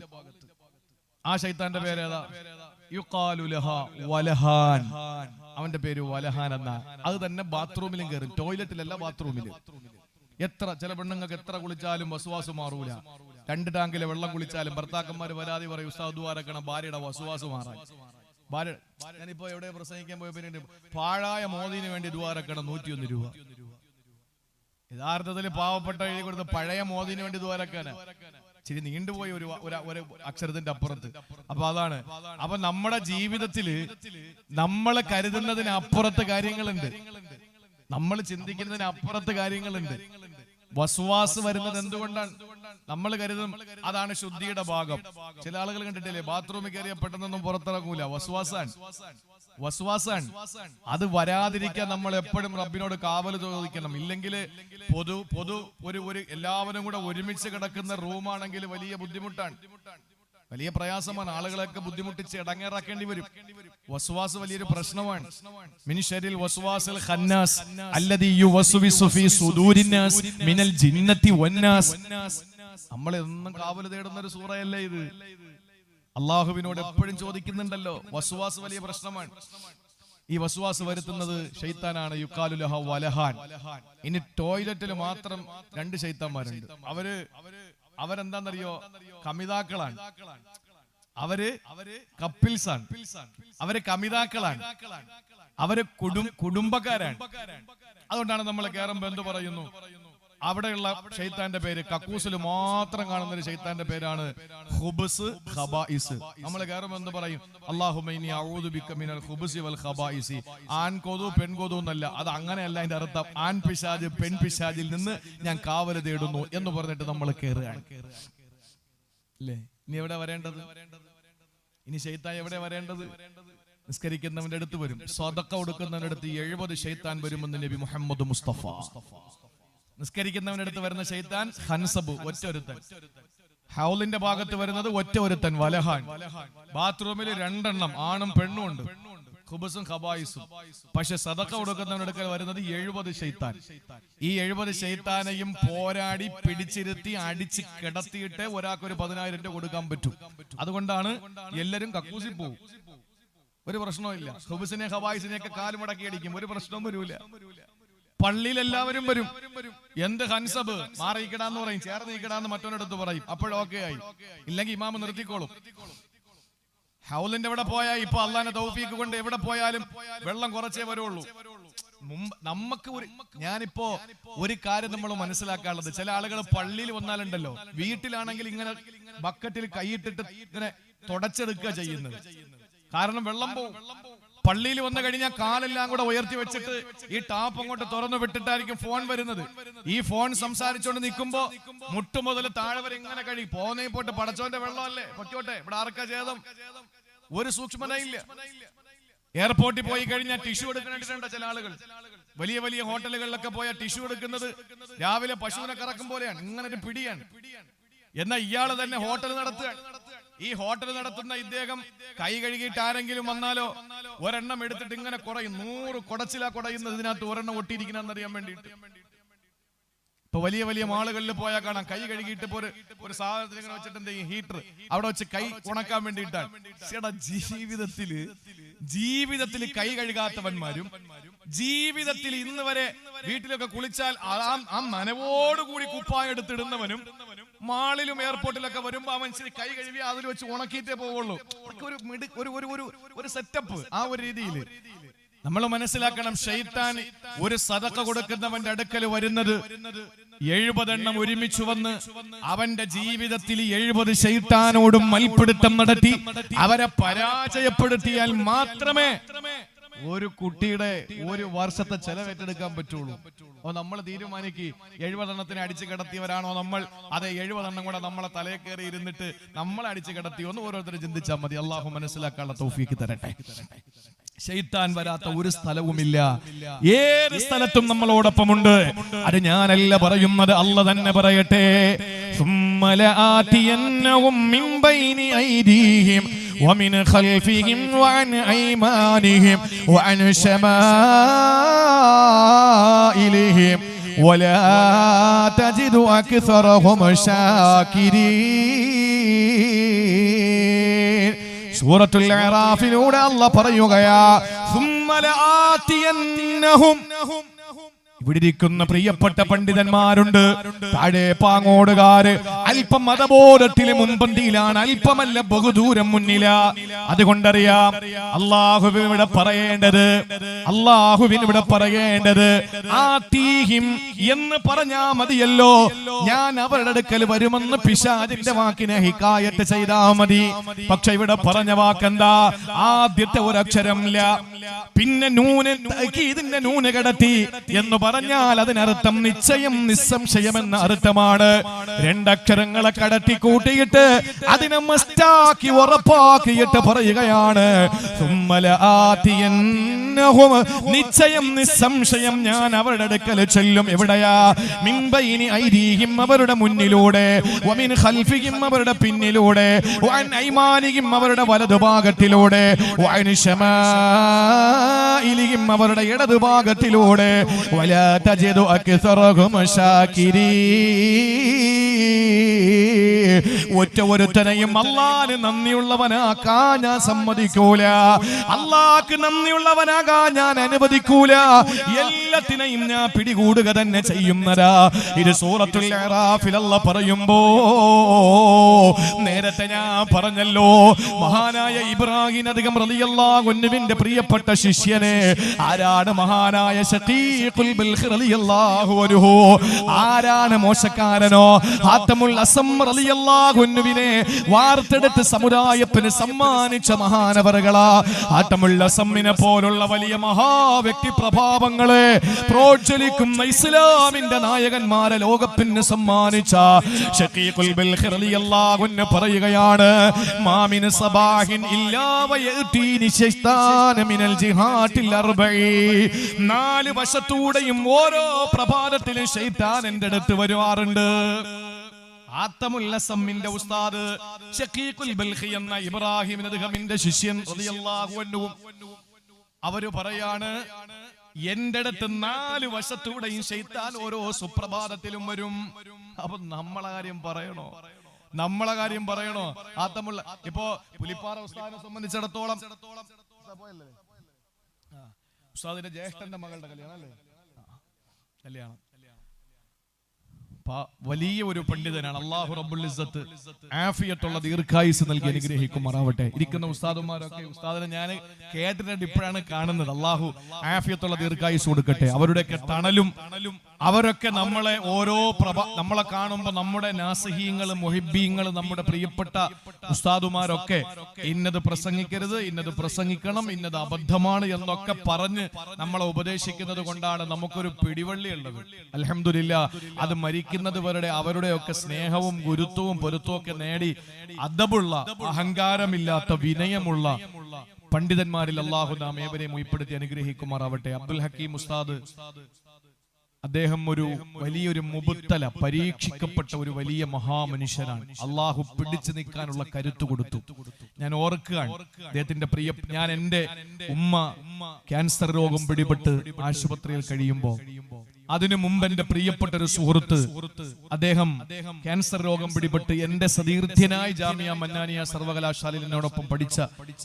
ആ ശൈത്താന്റെ പേരേതാ? യുഖാലു ലഹാ വലഹാൻ. അവന്റെ പേര് വലഹാൻ എന്നാ. അത് തന്നെ ബാത്റൂമിലും കയറും, ടോയ്ലറ്റിലല്ല, ബാത്റൂമില്. ചില പെണ്ണുങ്ങൾക്ക് എത്ര കുളിച്ചാലും വസുവാസ് മാറൂല. 2 ടാങ്കിലെ വെള്ളം കുളിച്ചാലും ഭർത്താക്കന്മാര് പരാതി പറയും, ഉസ്താദ് ദുആരക്കണം ഭാര്യയുടെ വസുവാസ് മാറാൻ. ഞാനിപ്പോ എവിടെ പ്രസംഗിക്കാൻ പോയ പിന്നെ പാഴായ മോദിന് വേണ്ടി ദുആരക്കണം 101 രൂപ. യഥാർത്ഥത്തിൽ പാവപ്പെട്ട എഴുതി കൊടുത്ത പഴയ മോദിന് വേണ്ടി ദുആരക്കാനാ. ഇച്ചിരി നീണ്ടുപോയി ഒരു അക്ഷരത്തിന്റെ അപ്പുറത്ത്. അപ്പൊ അതാണ്. അപ്പൊ നമ്മുടെ ജീവിതത്തില് നമ്മൾ കരുതുന്നതിന് അപ്പുറത്ത് കാര്യങ്ങളുണ്ട്, നമ്മൾ ചിന്തിക്കുന്നതിന് അപ്പുറത്ത് കാര്യങ്ങളുണ്ട്. വസ്വാസ് വരുന്നത് എന്തുകൊണ്ടാണ്? നമ്മൾ കരുതും അതാണ് ശുദ്ധിയുടെ ഭാഗം. ചില ആളുകൾ കണ്ടിട്ടില്ലേ, ബാത്റൂമിൽ കയറിയ പെട്ടെന്നൊന്നും പുറത്തിറങ്ങൂല. വസ്വാസാണ്. അത് വരാതിരിക്കാൻ നമ്മൾ എപ്പോഴും റബ്ബിനോട് കാവൽ ചോദിക്കണം. ഇല്ലെങ്കിൽ ഒരു എല്ലാവരും കൂടെ ഒരുമിച്ച് കിടക്കുന്ന റൂമാണെങ്കിൽ വലിയ ബുദ്ധിമുട്ടാണ്, വലിയ പ്രയാസമാണ്. ആളുകളൊക്കെ ബുദ്ധിമുട്ടിച്ച് ഇടങ്ങേറാക്കേണ്ടി വരും. വസ്വാസ് വലിയൊരു പ്രശ്നമാണ്. മിൻ ശർരിൽ വസ്വാസിൽ ഖന്നാസ് അല്ലദീ യുവസ്വിസു ഫീ സുദൂരിന്നാസ് മിനൽ ജിന്നത്തി വന്നാസ്. നമ്മൾ എന്നും കാവൽ തേടുന്ന ഒരു സൂറയല്ലേ ഇത്? അള്ളാഹുവിനോട് എപ്പോഴും ചോദിക്കുന്നുണ്ടല്ലോ. വസ്വാസ് വലിയ പ്രശ്നമാണ്. ഈ വസ്വാസ് വരുത്തുന്നത് ശൈത്താനാണ്. യുഖാലു ലഹു വലഹാൻ. ഇനി ടോയ്ലറ്റിൽ മാത്രം 2 ശൈത്താന്മാരുണ്ട്. അവരെന്താന്നറിയോ? കമിതാക്കളാണ്. അവര് കപ്പിൾസാണ്. അവര് കമിതാക്കളാണ്. അവര് കുടുംബക്കാരാണ്. അതുകൊണ്ടാണ് നമ്മൾ കേറുമ്പോ എന്ത് പറയുന്നു? അവിടെയുള്ള ശൈത്താന്റെ പേര്, കക്കൂസിൽ മാത്രം കാണുന്ന ഒരു ശൈത്താന്റെ പേരാണ് ഖുബ്സ് ഖബായിസ്. നമ്മൾ കേറുമ്പോ എന്ത് പറയും? അല്ലാഹുമ്മ ഇന്നി അഊദു ബിക മിനൽ ഖുബ്സി വൽ ഖബായിസി. ആൺകൊതു പെൺകൊതു എന്നല്ല, അത് അങ്ങനെയല്ല അതിന്റെ അർത്ഥം. ആൺ പിശാച് പെൺ പിശാചിൽ നിന്ന് ഞാൻ കാവൽ തേടുന്നു എന്ന് പറഞ്ഞിട്ട് നമ്മൾ കേറുകയാണ്. അല്ലേ? ഇനി എവിടെ വരേണ്ടത്? ഇനി ശൈത്താൻ എവിടെ വരേണ്ടത്? നിസ്കരിക്കുന്നവന്റെ അടുത്ത് വരും, സദഖ കൊടുക്കുന്നവന്റെ അടുത്ത് 70 ശൈത്താൻ വരുമെന്ന് നബി മുഹമ്മദ് മുസ്തഫ. നിസ്കരിക്കുന്നവന്റെ അടുത്ത് വരുന്ന ശൈത്താൻ ഖൻസബ്, ഒറ്റൊരുത്തൻ. ഹൗലിന്റെ ഭാഗത്ത് വരുന്നത് ഒറ്റ ഒരുത്തൻ വലഹാൻ. ബാത്റൂമിൽ 2 എണ്ണം ആണും പെണ്ണും ഉണ്ട്, ഖുബസും ഖബായിസും. പക്ഷെ സദഖ കൊടുക്കുന്നവനെടുക്കൽ വരുന്നത് 70 ശൈത്താൻ. ഈ 70 ശൈത്താനെയും പോരാടി പിടിച്ചിരുത്തി അടിച്ച് കിടത്തിയിട്ട് ഒരാൾക്ക് ഒരു 10,000 രൂപ കൊടുക്കാൻ പറ്റും. അതുകൊണ്ടാണ് എല്ലാരും കക്കൂസി പോകും, ഒരു പ്രശ്നവും ഇല്ല. ഖുബസിനെ ഖബായിസിനെയൊക്കെ കാലുമടക്കി അടിക്കും, ഒരു പ്രശ്നവും വരൂല. പള്ളിയിൽ എല്ലാവരും വരും. എന്ത് ഹൻസബ് മാറിയിക്കടാന്ന് പറയും, ചേർന്നിക്കടാന്ന് മറ്റൊരിടത്ത് പറയും, അപ്പോഴൊക്കെ ആയി. ഇല്ലെങ്കിൽ ഇമാമ നിർത്തിക്കോളും. ഹൗലിന്റെ എവിടെ പോയാൽ ഇപ്പൊ അള്ളാന്റെ തൗഫീഖ് കൊണ്ട് എവിടെ പോയാലും വെള്ളം കുറച്ചേ വരുള്ളൂ. നമുക്ക് ഞാനിപ്പോ ഒരു കാര്യം നമ്മൾ മനസ്സിലാക്കാനുള്ളത്, ചില ആളുകൾ പള്ളിയിൽ വന്നാലുണ്ടല്ലോ, വീട്ടിലാണെങ്കിൽ ഇങ്ങനെ ബക്കറ്റിൽ കൈയിട്ടിട്ട് ഇങ്ങനെ തുടച്ചെടുക്കുക ചെയ്യുന്നത്. കാരണം വെള്ളം പോവും. പള്ളിയിൽ വന്നു കഴിഞ്ഞാൽ കാലെല്ലാം കൂടെ ഉയർത്തി വെച്ചിട്ട് ഈ ടാപ്പ് അങ്ങോട്ട് തുറന്നു വിട്ടിട്ടായിരിക്കും ഫോൺ വരുന്നത്. ഈ ഫോൺ സംസാരിച്ചുകൊണ്ട് നിൽക്കുമ്പോ മുട്ടുമുതൽ താഴെ വരെ ഇങ്ങനെ കഴിയും. പോന്നേ പോട്ട്, പടച്ചോന്റെ വെള്ളമല്ലേ, പൊക്കോട്ടെ, ഇവിടെ ആർക്കാ ഛേദം, ഒരു സൂക്ഷ്മതയില്ല. എയർപോർട്ടിൽ പോയി കഴിഞ്ഞാൽ ടിഷ്യൂ എടുക്കുന്നുണ്ട് ചില ആളുകൾ. വലിയ വലിയ ഹോട്ടലുകളിലൊക്കെ പോയാൽ ടിഷ്യൂ എടുക്കുന്നത് രാവിലെ പശുവിനെ കറക്കും പോലെയാണ്, ഇങ്ങനെ ഒരു പിടിയാണ്. എന്നാൽ ഇയാള് തന്നെ ഹോട്ടൽ നടത്തുകയാണ്. ഈ ഹോട്ടൽ നടത്തുന്ന ഇദ്ദേഹം കൈ കഴുകിയിട്ട് ആരെങ്കിലും വന്നാലോ ഒരെണ്ണം എടുത്തിട്ട് ഇങ്ങനെ കുറയും. 100 കുടച്ചിലാ കുടയുന്നത്, ഇതിനകത്ത് ഒരെണ്ണം ഒട്ടിയിരിക്കണമെന്നറിയാൻ വേണ്ടിയിട്ട്. ഇപ്പൊ വലിയ വലിയ മാളുകളിൽ പോയാൽ കാണാം, കൈ കഴുകിയിട്ട് ഒരു സാധനത്തിൽ ഇങ്ങനെ വെച്ചിട്ട് എന്ത് ചെയ്യും, ഹീറ്റർ അവിടെ വെച്ച് കൈ ഉണക്കാൻ വേണ്ടിയിട്ടാണ്. ജീവിതത്തിൽ കൈ കഴുകാത്തവന്മാരും ജീവിതത്തിൽ ഇന്ന് വരെ വീട്ടിലൊക്കെ കുളിച്ചാൽ ആ നനവോടുകൂടി കുപ്പായം എടുത്തിടുന്നവനും മാളിലും എയർപോർട്ടിലൊക്കെ വരുമ്പോ അവൻ ശരി കൈ കഴുകി അതിൽ വെച്ച് ഉണക്കിയിട്ടേ പോവുള്ളൂ. ഒരു സെറ്റപ്പ്. ആ ഒരു രീതിയിൽ നമ്മൾ മനസ്സിലാക്കണം, ശൈത്താൻ ഒരു സദഖ കൊടുക്കുന്നവന്റെ അടുക്കൽ വരുന്നത് 70 എണ്ണം ഒരുമിച്ച് വന്ന് അവന്റെ ജീവിതത്തിൽ 70 ശൈത്താനോടും മൽപ്പിടുത്തം നടത്തി അവരെ പരാജയപ്പെടുത്തിയാൽ മാത്രമേ ഒരു കുട്ടിയുടെ ഒരു വർഷത്തെ ചെലവേറ്റെടുക്കാൻ പറ്റുള്ളൂ. നമ്മൾ തീരുമാനിക്ക് 70 എണ്ണത്തിന് അടിച്ചു കിടത്തിയവരാണോ നമ്മൾ, അതെ 70 എണ്ണം കൂടെ നമ്മളെ തലയിൽ കയറി ഇരുന്നിട്ട് നമ്മളെ അടിച്ചു കിടത്തി ഒന്ന് ഓരോരുത്തർ ചിന്തിച്ചാൽ മതി. അള്ളാഹു മനസ്സിലാക്കാനുള്ള തൗഫീഖ് തരട്ടെ. ശൈത്താൻ വരാത്ത ഒരു സ്ഥലവുമില്ല, ഏത് സ്ഥലത്തും നമ്മളോടൊപ്പമുണ്ട്. അത് ഞാനല്ല പറയുന്നത്, അല്ല തന്നെ പറയട്ടെ. ثم لآتينهم من بين أيديهم ومن خلفهم وعن أيمانهم وعن شمائلهم ولا تجد أكثرهم شاكرين. സൂറത്തുൽ അറാഫിലൂടെ അല്ലാഹ് പറയുകയാ, ثم لآتينهم. ഇവിടെ ഇരിക്കുന്ന പ്രിയപ്പെട്ട പണ്ഡിതന്മാരുണ്ട്, താഴെ പാങ്ങോടുകാര് അല്പം മതബോധത്തില് മുൻപന്തിയിലാണ്, അല്പമല്ല ബഹുദൂരം മുന്നില. അതുകൊണ്ടറിയാം അള്ളാഹുവിനിവിടെ പറയേണ്ടത് ആതീഹിം എന്ന് പറഞ്ഞാ മതിയല്ലോ. ഞാൻ അവരുടെ അടുക്കൽ വരുമെന്ന് പിശാചിന്റെ വാക്കിനെ ഹിക്കായത്ത് ചെയ്താ മതി. പക്ഷെ ഇവിടെ പറഞ്ഞ വാക്കെന്താ? ആദ്യത്തെ ഒരക്ഷരം ല, പിന്നെ ഇതിന്റെ നൂന് കടത്തി എന്ന് പറഞ്ഞാൽ അതിനർത്ഥം നിശ്ചയം, നിസ്സംശയം എന്ന അർത്ഥമാണ്. 2 അക്ഷരങ്ങളെ കടത്തി കൂട്ടിയിട്ട് അതിനെ മസ്റ്റാക്കി ഉറപ്പാക്കിയിട്ട് പറയുകയാണ്, നിശ്ചയം നിസ്സംശയം ഞാൻ അവരുടെ അടുക്കൽ ചെല്ലും. എവിടെയാ? മിൻ ബൈനി ഐദീഹിം, അവരുടെ മുന്നിലൂടെ, വമിൻ ഖൽഫിഹിം, അവരുടെ പിന്നിലൂടെ, വഅൻ ഐമാനിഹിം, അവരുടെ വലതുഭാഗത്തിലൂടെ, വഅൻ ശമാഇലിഹിം, അവരുടെ ഇടതുഭാഗത്തിലൂടെ. വലാ തജിദു അക്സറഹും ശാകിരീൻ. ഒറ്റ ഒരുത്തനെയും അല്ലാഹുവിന് നന്ദിയുള്ളവനാക്കാൻ ഞാൻ സമ്മതിക്കൂല, അല്ലാഹുവിന് നന്ദിയുള്ളവനാകാൻ ഞാൻ അനുവദിക്കൂല. എല്ലാത്തിനെയും ഞാൻ പിടികൂടുക തന്നെ ചെയ്യുന്നതാ. ഇത് സൂറത്തുൽ അറാഫിൽ അല്ലാഹ് പറയുമ്പോ നേരത്തെ ഞാൻ പറഞ്ഞല്ലോ, മഹാനായ ഇബ്രാഹിം അദ്ഹം റളിയല്ലാഹു അൻഹുവിന്റെ പ്രിയപ്പെട്ട ശിഷ്യനെ ആരാണ്? മഹാനായ ശഖീഖുൽ ബൽഖ് റളിയല്ലാഹു അൻഹു. ആരാണ് മോശക്കാരനോ? ഹാത്തമുൽ അസം റളിയല്ലാഹു അൻഹുവിനെ വാർത്തെടുത്ത് സമുദായത്തിന് സമ്മാനിച്ച മഹാനവറുകളാ. ഹാത്തമുൽ അസമ്മിനെ പോലുള്ള വലിയ മഹാവ്യക്തി പ്രഭാവങ്ങളെ പ്രോജ്വലിക്കുന്ന ഇസ്ലാമിന്റെ നായകന്മാരെ ലോകത്തിന് സമ്മാനിച്ച ശഖീഖുൽ ബൽഖ് റളിയല്ലാഹു അൻഹു പറയുകയാണ്, മാമിൻ സബാഹിൻ ഇല്ലാ വയതീനി ശൈത്താന മിനൽ ജിഹാത്തിൽ അർബഈ. 4 വശത്തൂടെയും ഓരോ പ്രഭാതത്തിലും ശൈത്താൻ എൻ്റെ അടുത്ത് വരുവാറുണ്ട്. ആത്തമുൽ അസമിന്റെ ഉസ്താദ് ഷഖീഖുൽ ബൽഖി എന്ന ഇബ്രാഹിം അദ്ഹമിന്റെ ശിഷ്യൻ റളിയല്ലാഹു അൻഹു അവര് പറയാണ്, എന്റെ അടുത്ത് 4 വശത്തൂടെയും ശൈത്താൻ ഓരോ സുപ്രഭാതത്തിലും വരും. അപ്പൊ നമ്മളെ കാര്യം പറയണോ? ആത്തമുള്ള ഇപ്പോ പുലിപ്പാറ ഉസ്താദിനെ സംബന്ധിച്ചിടത്തോളം ഉസ്താദിന്റെ ജ്യേഷ്ഠന്റെ മകളുടെ കല്യാണം അല്ലേ? കല്യാണം വലിയ ഒരു പണ്ഡിതനാണ്. അല്ലാഹു റബ്ബുൽ ഇസ്സത്ത് ആഫിയത്തുള്ള ദീർഘായുസ് നൽകി അനുഗ്രഹിക്കുമാറാവട്ടെ. ഇരിക്കുന്ന ഉസ്താദുമാരൊക്കെ, ഉസ്താദിനെ ഞാൻ കേട്ടിട്ടുണ്ട്, ഇപ്പോഴാണ് കാണുന്നത്. അല്ലാഹു ആഫിയത്തുള്ള ദീർഘായുസ് കൊടുക്കട്ടെ. അവരുടെയൊക്കെ തണലും അവരൊക്കെ നമ്മളെ നമ്മളെ കാണുമ്പോൾ നമ്മുടെ നാസിഹീങ്ങളും മുഹിബ്ബീങ്ങളും നമ്മുടെ പ്രിയപ്പെട്ട ഉസ്താദുമാരൊക്കെ ഇന്നത് പ്രസംഗിക്കരുത്, ഇന്നത് പ്രസംഗിക്കണം, ഇന്നത് അബദ്ധമാണ് എന്നൊക്കെ പറഞ്ഞ് നമ്മളെ ഉപദേശിക്കുന്നത് കൊണ്ടാണ് നമുക്കൊരു പിടിവള്ളി ഉള്ളത്. അൽഹംദുലില്ലാ, അത് മരിക്കുന്നത് വരെ അവരുടെയൊക്കെ സ്നേഹവും ഗുരുത്വവും പൊരുത്തവും ഒക്കെ നേടി അദബുള്ള, അഹങ്കാരമില്ലാത്ത, വിനയമുള്ള പണ്ഡിതന്മാരിൽ അല്ലാഹു നാം ഏവരെയും ഉൾപ്പെടുത്തി അനുഗ്രഹിക്കുമാറാവട്ടെ. അബ്ദുൽ ഹക്കീം ഉസ്താദ് അദ്ദേഹം ഒരു വലിയൊരു മുബത്തല, പരീക്ഷിക്കപ്പെട്ട ഒരു വലിയ മഹാമനുഷ്യനാണ്. അള്ളാഹു പിടിച്ചു നിൽക്കാനുള്ള കരുത്ത് കൊടുത്തു. ഞാൻ ഓർക്കുകയാണ് അദ്ദേഹത്തിന്റെ ഞാൻ എന്റെ ഉമ്മ ക്യാൻസർ രോഗം പിടിപെട്ട് ആശുപത്രിയിൽ കഴിയുമ്പോൾ അതിനു മുമ്പ് എന്റെ പ്രിയപ്പെട്ട ഒരു സുഹൃത്ത്, അദ്ദേഹം ക്യാൻസർ രോഗം പിടിപെട്ട് എന്റെ സതീർത്ഥ്യനായ ജാമിയ മന്നാനിയ സർവകലാശാലയിൽ എന്നോടൊപ്പം പഠിച്ച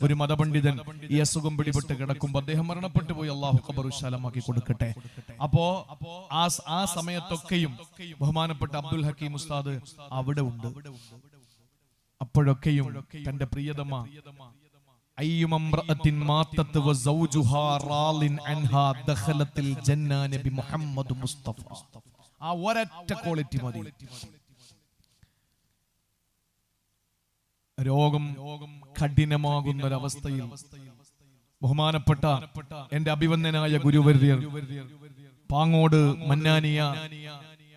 ഒരു മതപണ്ഡിതൻ ഈ അസുഖം പിടിപെട്ട് കിടക്കുമ്പോൾ അദ്ദേഹം മരണപ്പെട്ടു പോയി. അള്ളാഹു ഖബർ വിശാലമാക്കി കൊടുക്കട്ടെ. അപ്പോ ആ സമയത്തൊക്കെയും ബഹുമാനപ്പെട്ട അബ്ദുൽ ഹക്കീം ഉസ്താദ് അവിടെ ഉണ്ട്. അപ്പോഴൊക്കെയും തന്റെ പ്രിയതമ ആ ഒരൊറ്റ ക്വാളിറ്റി മതി. രോഗം കഠിനമാകുന്ന ഒരവസ്ഥയിൽ ബഹുമാനപ്പെട്ട എന്റെ അഭിവന്ദനായ ഗുരുവര്യർ പാങ്ങോട് മന്നാനിയ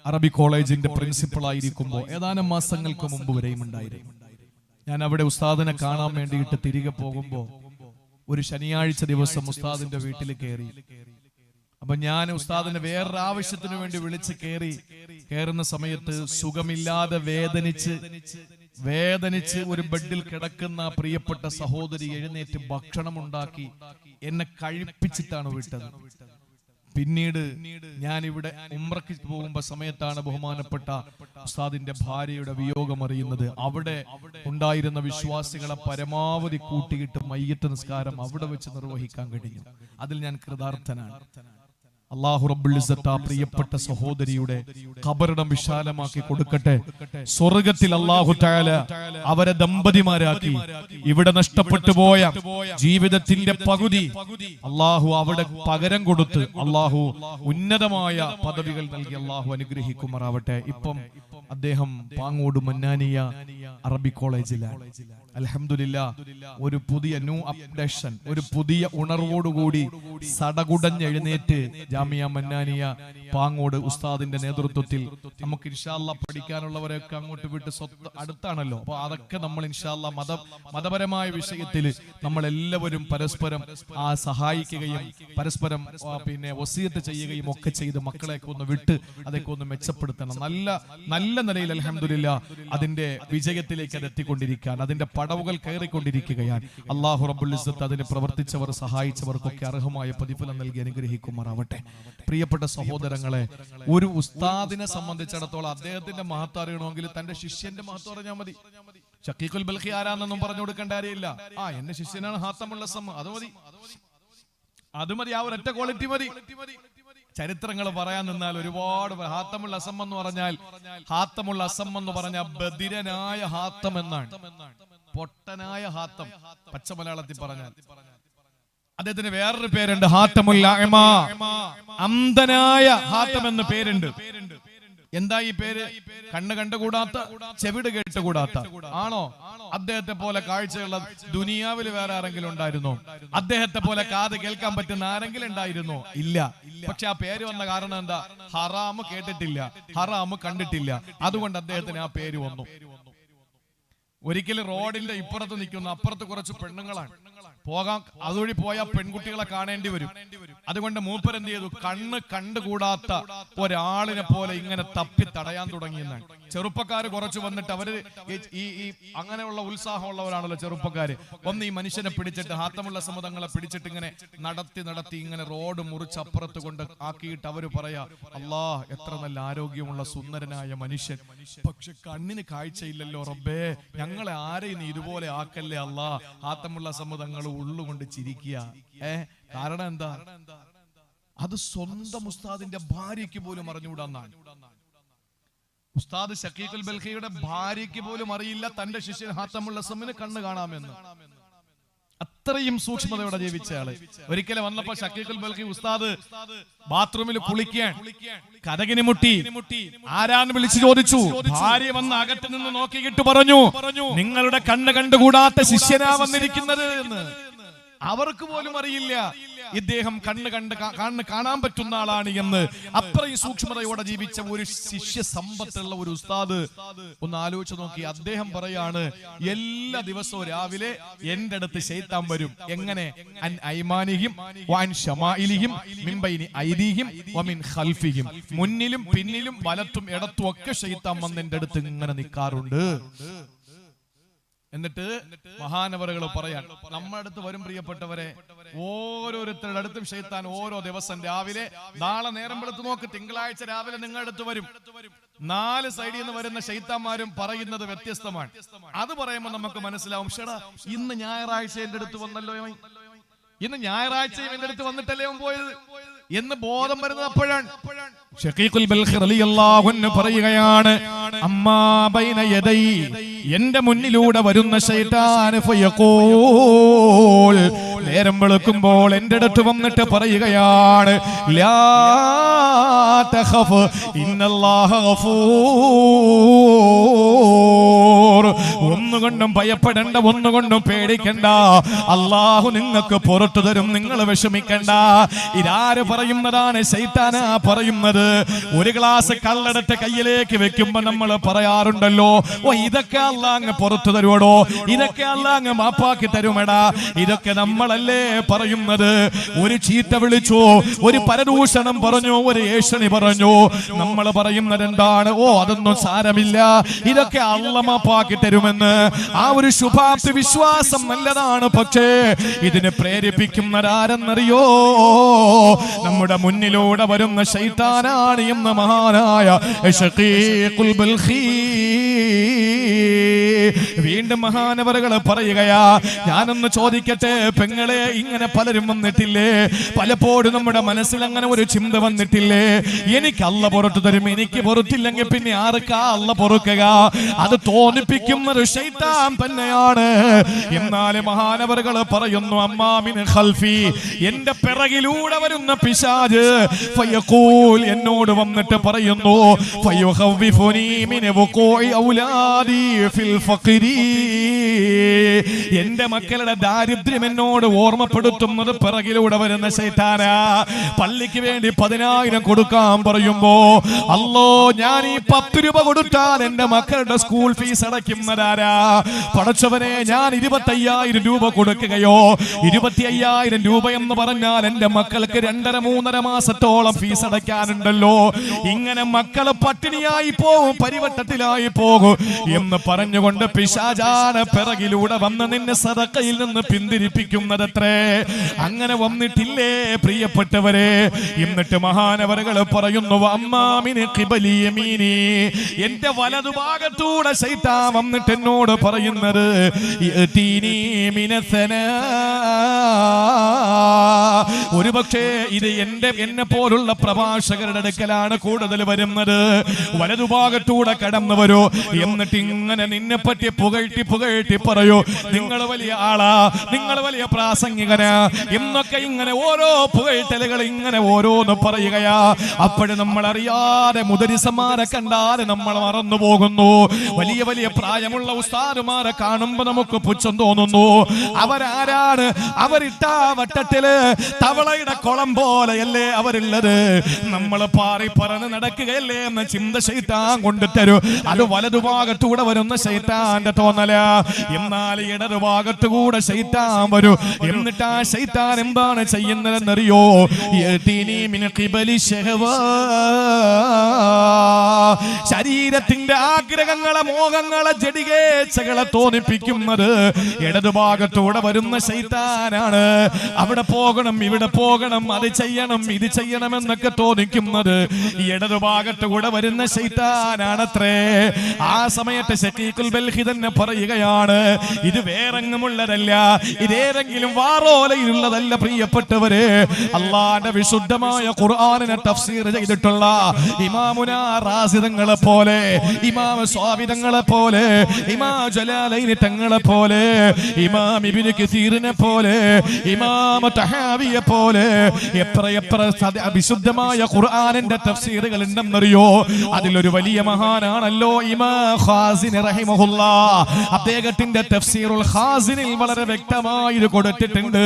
അറബി കോളേജിന്റെ പ്രിൻസിപ്പൾ ആയിരിക്കുമ്പോൾ ഏതാനും മാസങ്ങൾക്ക് മുമ്പ് വരെയും ഉണ്ടായിരുന്നു. ഞാൻ അവിടെ ഉസ്താദിനെ കാണാൻ വേണ്ടിയിട്ട് തിരികെ പോകുമ്പോ ഒരു ശനിയാഴ്ച ദിവസം ഉസ്താദിന്റെ വീട്ടിൽ കയറി. അപ്പൊ ഞാൻ ഉസ്താദിനെ വേറൊരു ആവശ്യത്തിന് വേണ്ടി വിളിച്ച് കയറുന്ന സമയത്ത് സുഖമില്ലാതെ വേദനിച്ച് ഒരു ബെഡിൽ കിടക്കുന്ന പ്രിയപ്പെട്ട സഹോദരി എഴുന്നേറ്റ് ഭക്ഷണം ഉണ്ടാക്കി എന്നെ കഴിപ്പിച്ചിട്ടാണ് വിട്ടത്. പിന്നീട് ഞാൻ ഇവിടെ ഉംറയ്ക്ക് പോകുമ്പോ സമയത്താണ് ബഹുമാനപ്പെട്ട ഉസ്താദിന്റെ ഭാര്യയുടെ വിയോഗം അറിയുന്നത്. അവിടെ ഉണ്ടായിരുന്ന വിശ്വാസികളെ പരമാവധി കൂട്ടിയിട്ട് മയ്യത്ത് നിസ്കാരം അവിടെ വെച്ച് നിർവഹിക്കാൻ കഴിഞ്ഞു. അതിൽ ഞാൻ കൃതാർത്ഥനാണ്. അല്ലാഹു റബ്ബുൽ ഇസ്സത്ത് ആ പ്രിയപ്പെട്ട സഹോദരിയുടെ ഖബറിടം വിശാലമാക്കി കൊടുക്കട്ടെ. സ്വർഗ്ഗത്തിൽ അല്ലാഹു തആല അവരെ ദമ്പതിമാരാക്കി ഇവിടെ നഷ്ടപ്പെട്ടു പോയ ജീവിതത്തിന്റെ പകുതി അല്ലാഹു അവിടെ പകരം കൊടുത്ത് അല്ലാഹു ഉന്നതമായ പദവികൾ നൽകി അല്ലാഹു അനുഗ്രഹിക്കുമാറാവട്ടെ. ഇപ്പം അദ്ദേഹം പാങ്ങോട് മന്നാനിയ അറബി കോളേജിലാണ്. അൽഹംദുലില്ലാ, ഒരു പുതിയ ന്യൂ അപ്ഡേഷൻ, ഒരു പുതിയ ഉണർവോടുകൂടി സടകുടഞ്ഞെഴുന്നേറ്റ് ജാമിയ മന്നാനിയ പാങ്ങോട് ഉസ്താദിന്റെ നേതൃത്വത്തിൽ നമുക്ക് ഇൻഷാ അല്ലാഹ് പഠിക്കാനുള്ളവരെയൊക്കെ അങ്ങോട്ട് വിട്ട് അടുത്താണല്ലോ. അപ്പൊ അതൊക്കെ നമ്മൾ ഇൻഷാ അല്ലാഹ് മതപരമായ വിഷയത്തിൽ നമ്മൾ എല്ലാവരും പരസ്പരം സഹായിക്കുകയും പരസ്പരം വസിയത്ത് ചെയ്യുകയും ഒക്കെ ചെയ്ത് മക്കളെയൊക്കെ ഒന്ന് വിട്ട് അതൊക്കെ ഒന്ന് മെച്ചപ്പെടുത്തണം. നല്ല നിലയിൽ അൽഹംദുലില്ലാ അതിന്റെ വിജയത്തിലേക്ക് അത് എത്തിക്കൊണ്ടിരിക്കാൻ, അതിന്റെ പടവുകൾ കയറിക്കൊണ്ടിരിക്കുകയാണ്. അല്ലാഹു റബ്ബുൽ ഇസ്സത്ത് അതിന് പ്രവർത്തിച്ചവർ സഹായിച്ചവർക്കൊക്കെ അർഹമായ പ്രതിഫലം നൽകി അനുഗ്രഹിക്കുമാറാവട്ടെ. പ്രിയപ്പെട്ട സഹോദരങ്ങളെ, ഒരു ഉസ്താദിനെ സംബന്ധിച്ചിടത്തോളം അദ്ദേഹത്തിന്റെ മഹത്വം അറിയണമെങ്കിൽ തന്റെ ശിഷ്യന്റെ മഹത്വം അറിഞ്ഞാൽ മതി. ഷഖീഖുൽ ബൽഖി ആരാന്നൊന്നും പറഞ്ഞു കൊടുക്കേണ്ട കാര്യമില്ല. എന്റെ ശിഷ്യനാണ് ഹാത്തമുൽ അസം, അത് മതി. ആ ഒരൊറ്റ ക്വാളിറ്റി മതി. ചരിത്രങ്ങൾ പറയാൻ നിന്നാൽ ഒരുപാട്. ഹാത്തമുൽ അസം എന്ന് പറഞ്ഞാൽ ബദിരനായ ഹാത്തം എന്നാണ്, പൊട്ടനായ ഹാത്തം പച്ച മലയാളത്തിൽ പറഞ്ഞാൽ. അദ്ദേഹത്തിന് വേറൊരു പേരുണ്ട്, ഹാത്തമുൽ അഅമ, അന്ധനായ ഹാത്തം എന്ന് പേരുണ്ട്. എന്താ ഈ പേര്? കണ്ണ് കണ്ടുകൂടാത്ത, ചെവിട് കേട്ടുകൂടാത്ത ആണോ? അദ്ദേഹത്തെ പോലെ കാഴ്ചയുള്ള ദുനിയാവിൽ വേറെ ആരെങ്കിലും ഉണ്ടായിരുന്നോ? അദ്ദേഹത്തെ പോലെ കാത് കേൾക്കാൻ പറ്റുന്ന ആരെങ്കിലും ഉണ്ടായിരുന്നോ? ഇല്ല. പക്ഷെ ആ പേര് വന്ന കാരണം എന്താ? ഹറാമ് കേട്ടിട്ടില്ല, ഹറാമ് കണ്ടിട്ടില്ല, അതുകൊണ്ട് അദ്ദേഹത്തിന് ആ പേര് വന്നു. ഒരിക്കലും റോഡിന്റെ ഇപ്പുറത്ത് നിൽക്കുന്ന, അപ്പുറത്ത് കുറച്ച് പെണ്ണുങ്ങളാണ്. പോകാൻ അതുവഴി പോയാൽ പെൺകുട്ടികളെ കാണേണ്ടി വരും. അതുകൊണ്ട് മൂപ്പർ എന്ത് ചെയ്തു? കണ്ണ് കണ്ടുകൂടാത്ത ഒരാളിനെ പോലെ ഇങ്ങനെ തപ്പി തടയാൻ തുടങ്ങിയെന്നാണ്. ചെറുപ്പക്കാര് കുറച്ച് വന്നിട്ട് അവര് ഈ അങ്ങനെയുള്ള ഉത്സാഹമുള്ളവരാണല്ലോ ചെറുപ്പക്കാര്. ഒന്ന് ഈ മനുഷ്യനെ പിടിച്ചിട്ട് ഹാത്തമുള്ള സമ്മതങ്ങളെ പിടിച്ചിട്ട് ഇങ്ങനെ നടത്തി ഇങ്ങനെ റോഡ് മുറിച്ചപ്പുറത്ത് കൊണ്ട് ആക്കിയിട്ട് അവര് പറയാ, അല്ലാ എത്ര നല്ല ആരോഗ്യമുള്ള സുന്ദരനായ മനുഷ്യൻ, പക്ഷെ കണ്ണിന് കാഴ്ചയില്ലല്ലോ റബ്ബേ, ഞങ്ങളെ ആരെയും ഇതുപോലെ ആക്കല്ലേ അല്ലാ. ഹാത്തമുള്ള സമ്മതങ്ങൾ ഉള്ളുകൊണ്ട് ചിരിക്കുക. കാരണം എന്താ? അത് സ്വന്തം ഉസ്താദിന്റെ ഭാര്യയ്ക്ക് പോലും അറിഞ്ഞുകൂടാന്നാണ്. ഉസ്താദ് ശക്കീഖുൽ ബൽഖിയുടെ ഭാര്യയ്ക്ക് പോലും അറിയില്ല തന്റെ ശിഷ്യൻ ഹാത്തമുൽ അസ്സമിന് കണ്ണ് കാണാമെന്ന്. അത്രയും സൂക്ഷ്മതയോടെ ജീവിച്ച ആള്. ഒരിക്കലും വന്നപ്പോ ശക്കീഖുൽ ബൽഖി ഉസ്താദ് ബാത്റൂമിൽ കുളിക്കാൻ കതകിന് മുട്ടി. ആരാന്ന് വിളിച്ചു ചോദിച്ചു. ഭാര്യ വന്ന് അകത്ത് നിന്ന് നോക്കിയിട്ട് പറഞ്ഞു, നിങ്ങളുടെ കണ്ണ് കണ്ടുകൂടാത്ത ശിഷ്യനാ വന്നിരിക്കുന്നത് എന്ന്. അവർക്ക് പോലും അറിയില്ല ഇദ്ദേഹം കണ്ണ് കാണാൻ പറ്റുന്ന ആളാണ് എന്ന്. അത്രയും സൂക്ഷ്മതയോടെ ജീവിച്ച ഒരു ശിഷ്യ സമ്പത്തുള്ള ഒരു ഉസ്താദ്. ഒന്ന് ആലോചിച്ച് നോക്കി. അദ്ദേഹം പറയാണ്, എല്ലാ ദിവസവും രാവിലെ എന്റെ അടുത്ത് ശൈത്താൻ വരും. എങ്ങനെ? അൻ ഐമാനിഹിം വഅൻ ശമാഇലിഹിം മിൻ ബൈനി ഐദിഹിം വമിൻ ഖൽഫിഹിം. മുന്നിലും പിന്നിലും വലത്തും ഇടത്തും ഒക്കെ ശൈത്താൻ വന്ന് എന്റെ അടുത്ത് ഇങ്ങനെ നിൽക്കാറുണ്ട്. എന്നിട്ട് മഹാനവറുകൾ പറയാൻ, നമ്മുടെ അടുത്ത് വരും പ്രിയപ്പെട്ടവരെ, ഓരോരുത്തരുടെ അടുത്തും ശൈത്താൻ ഓരോ ദിവസം രാവിലെ, നാളെ നേരം വെളുത്ത് നോക്ക്, തിങ്കളാഴ്ച രാവിലെ നിങ്ങളുടെ അടുത്ത് വരും. 4 സൈഡിൽ നിന്ന് വരുന്ന ശൈത്താന്മാരും പറയുന്നത് വ്യത്യസ്തമാണ്. അത് പറയുമ്പോൾ നമുക്ക് മനസ്സിലാവും, ഷടാ ഇന്ന് ഞായറാഴ്ച എന്റെ അടുത്ത് വന്നല്ലോ, ഇന്ന് ഞായറാഴ്ചയും എന്റെ അടുത്ത് വന്നിട്ടല്ലേ പോയത് എന്ന് ബോധം വരുന്നത് അപ്പോഴാണ്. ശഖീഖുൽ ബൽഖി റളിയല്ലാഹു അൻഹു പറയുകയാണ്, അമ്മാ ബൈന യദൈ, എന്റെ മുന്നിലൂടെ വരുന്ന ശൈത്താൻ ഫയഖൂൽ, നേരം വെളുക്കുമ്പോൾ എന്റെ അടുത്ത് വന്നിട്ട് പറയുകയാണ്, ലാ തഖഫ് ഇന്നല്ലാഹ ഗഫൂർ, ഒന്നുകൊണ്ടും ഭയപ്പെടേണ്ട, ഒന്നുകൊണ്ടും പേടിക്കണ്ട, അല്ലാഹു നിങ്ങൾക്ക് പുറത്തു തരും, നിങ്ങൾ വിഷമിക്കണ്ട. ഇതാര് പറയുന്നതാണ്? ശൈത്താനാ പറയുന്നത്. ഒരു ഗ്ലാസ് കള്ളെടുത്ത് കയ്യിലേക്ക് വെക്കുമ്പോ നമ്മൾ പറയാറുണ്ടല്ലോ, ഓ ഇതൊക്കെ അല്ലാഹ് അങ്ങ് പുറത്തു തരുവടോ, ഇതൊക്കെ അല്ലാഹ് അങ്ങ് മാപ്പാക്കി തരുമെടാ. ഇതൊക്കെ നമ്മളല്ലേ പറയുന്നത്. ഒരു ചീത്ത വിളിച്ചു, ഒരു പരദൂഷണം പറഞ്ഞു, ഒരു ഏഷണി പറഞ്ഞു, നമ്മൾ പറയുന്നത് എന്താണ്? ഓ അതൊന്നും സാരമില്ല, ഇതൊക്കെ അല്ലാഹ് മാപ്പാക്കി തരുമെന്ന്. ആ ഒരു ശുഭാപ്തി വിശ്വാസം നല്ലതാണ്. പക്ഷേ ഇതിനെ പ്രേരിപ്പിക്കുന്നതാരെന്നറിയോ? നമ്മുടെ മുന്നിലൂടെ വരുന്ന ശൈത്താനാണ് എന്ന് മഹാനായ ശഖീഖുൽ ബൽഖി വീണ്ടും മഹാനവറുകൾ പറയുകയാ. ഞാനൊന്ന് ചോദിക്കട്ടെ പെങ്ങളെ, ഇങ്ങനെ പലരും വന്നിട്ടില്ലേ? പലപ്പോഴും നമ്മുടെ മനസ്സിൽ അങ്ങനെ ഒരു ചിന്ത വന്നിട്ടില്ലേ? എനിക്ക് അല്ല പുറത്തു തരും, എനിക്ക് പുറത്തില്ലെങ്കിൽ പിന്നെ ആർക്കാ അല്ല പൊറുക്കുക? അത് തോന്നിപ്പിക്കുന്നത് ശൈത്താൻ തന്നെയാണ്. എന്നാൽ മഹാനവറുകൾ പറയുന്നു, അമ്മാമിൻ ഖൽഫി, എന്റെ പിറകിലൂടെ വരുന്ന പിശാച് ഫയഖൂൽ, എന്നോട് വന്നിട്ട് പറയുന്നു, ഫയുഖവ്വിഫുനി മിൻ വഖൂഇ ഔലാദി ഫിൽ ഫഖരി, എന്റെ മക്കളുടെ ദാരിദ്ര്യം എന്നോട് ഓർമ്മപ്പെടുത്തുന്നത് പിറകിലൂടെ വരുന്ന ശൈത്താനാ. പള്ളിക്ക് വേണ്ടി 10,000 കൊടുക്കാൻ പറയുമ്പോ, അല്ലോ ഞാൻ ഈ 10 രൂപ കൊടുത്താൽ എന്റെ മക്കളുടെ സ്കൂൾ ഫീസ് അടയ്ക്കുന്നതാരാ? പടച്ചവനെ, ഞാൻ 25,000 രൂപ കൊടുക്കുകയോ? 25,000 രൂപ എന്ന് പറഞ്ഞാൽ എന്റെ മക്കൾക്ക് 2.5-3 മാസത്തോളം ഫീസ് അടയ്ക്കാനുണ്ടല്ലോ. ഇങ്ങനെ മക്കള് പട്ടിണിയായി പോകും, പരിവട്ടത്തിലായി പോകും എന്ന് പറഞ്ഞുകൊണ്ട് പിശാചാണ് പിറകിലൂടെ വന്ന് നിന്നെ സദഖയിൽ നിന്ന് പിന്തിരിപ്പിക്കുന്നതത്രേ. അങ്ങനെ വന്നിട്ടില്ലേ പ്രിയപ്പെട്ടവരെ? എന്നിട്ട് മഹാനവറുകൾ പറയുന്നു, അമ്മാമിന് ഖിബലി യമീനി, എന്റെ വലതുഭാഗത്തൂടെ ശൈത്താൻ വന്നിട്ട് എന്നോട് പറയുന്നത്, യതീനി മിനസനാ, ഒരുപക്ഷേ ഇത് എന്നെ പോലുള്ള പ്രഭാഷകരുടെ അടുക്കലാണ് കൂടുതൽ വരുന്നത്. വലതുഭാഗത്തൂടെ കടന്നു വരൂ, എന്നിട്ട് ഇങ്ങനെ നിന്നെ പറ്റി പുകഴ്ത്തി പറയൂ, നിങ്ങൾ വലിയ ആളാ, നിങ്ങൾ വലിയ പ്രാസംഗികനാ എന്നൊക്കെ ഇങ്ങനെ ഓരോ പുകഴ്ത്തലുകൾ ഇങ്ങനെ ഓരോന്ന് പറയുകയാ. അപ്പോഴും നമ്മൾ അറിയാതെ മുദരിസന്മാരെ കണ്ടാൽ നമ്മൾ മറന്നു പോകുന്നു. വലിയ വലിയ പ്രായമുള്ള ഉസ്താദുമാരെ കാണുമ്പോ നമുക്ക് പുച്ഛം തോന്നുന്നു. അവരാരാണ്? അവരിട്ട വട്ടത്തില് തവളയുടെ കുളം പോലെയല്ലേ അവരുള്ളത്. നമ്മൾ പാറി പറന്ന് നടക്കുകയല്ലേ എന്ന ചിന്ത ശൈത്താൻ കൊണ്ടുതരൂ. അത് വലതുഭാഗത്തൂടെ വരുന്ന ശൈത്താൻ ശൈത്താന്റെ തോന്നല. എന്നാൽ ഇടതുഭാഗത്തുകൂടെ ശൈത്താൻ വരും. എന്നിട്ട് ആ ശൈത്താൻ എന്താണ് ചെയ്യുന്നതെന്നറിയോ? ശരീരത്തിന്റെ ആഗ്രഹങ്ങളെ, മോഹങ്ങളെ, ജഡികേച്ഛകളെ തോന്നിപ്പിക്കുന്നത് ഇടതുഭാഗത്തൂടെ വരുന്ന ശൈത്താനാണ്. അവിടെ പോകണം, ഇവിടെ പോകണം, അത് ചെയ്യണം, ഇത് ചെയ്യണം എന്നൊക്കെ തോന്നിക്കുന്നത് ഇടതുഭാഗത്തുകൂടെ വരുന്ന ശൈത്താനാണത്രേ. ആ സമയത്ത് ശഖീഖുൽ ബൽഖി തന്നെ പറയുകയാണ്, ഇത് വേറെങ്ങുമുള്ളതല്ല, ഇതേതെങ്കിലും വാറോലയിലുള്ളതല്ല പ്രിയപ്പെട്ടവരെ. അള്ളാന്റെ വിശുദ്ധമായ ഖുർആനിനെ തഫ്സീർ ചെയ്തിട്ടുള്ള ഇമാമുന റാസി തങ്ങളെ പോലെ, ഇമാം സ്വാബി തങ്ങളെ പോലെ, ഇമാം ജലാലൈനി തങ്ങളെ പോലെ, ഇമാം ഇബ്നു കസീറിനെ പോലെ, ഇമാം തഹാവിയെ പോലെ എത്ര വിശുദ്ധമായ ഖുർആനിന്റെ തഫ്സീറുകൾ ഉണ്ടെന്നറിയോ? അതിലൊരു വലിയ മഹാനാണല്ലോ ഇമാം ഖാസിനി റഹിമഹുല്ലാഹ്. അദ്ദേഹത്തിന്റെ തഫ്സീറുൽ ഖാസിനിൽ വളരെ വ്യക്തമായി ഇത് കൊടുത്തിട്ടുണ്ട്.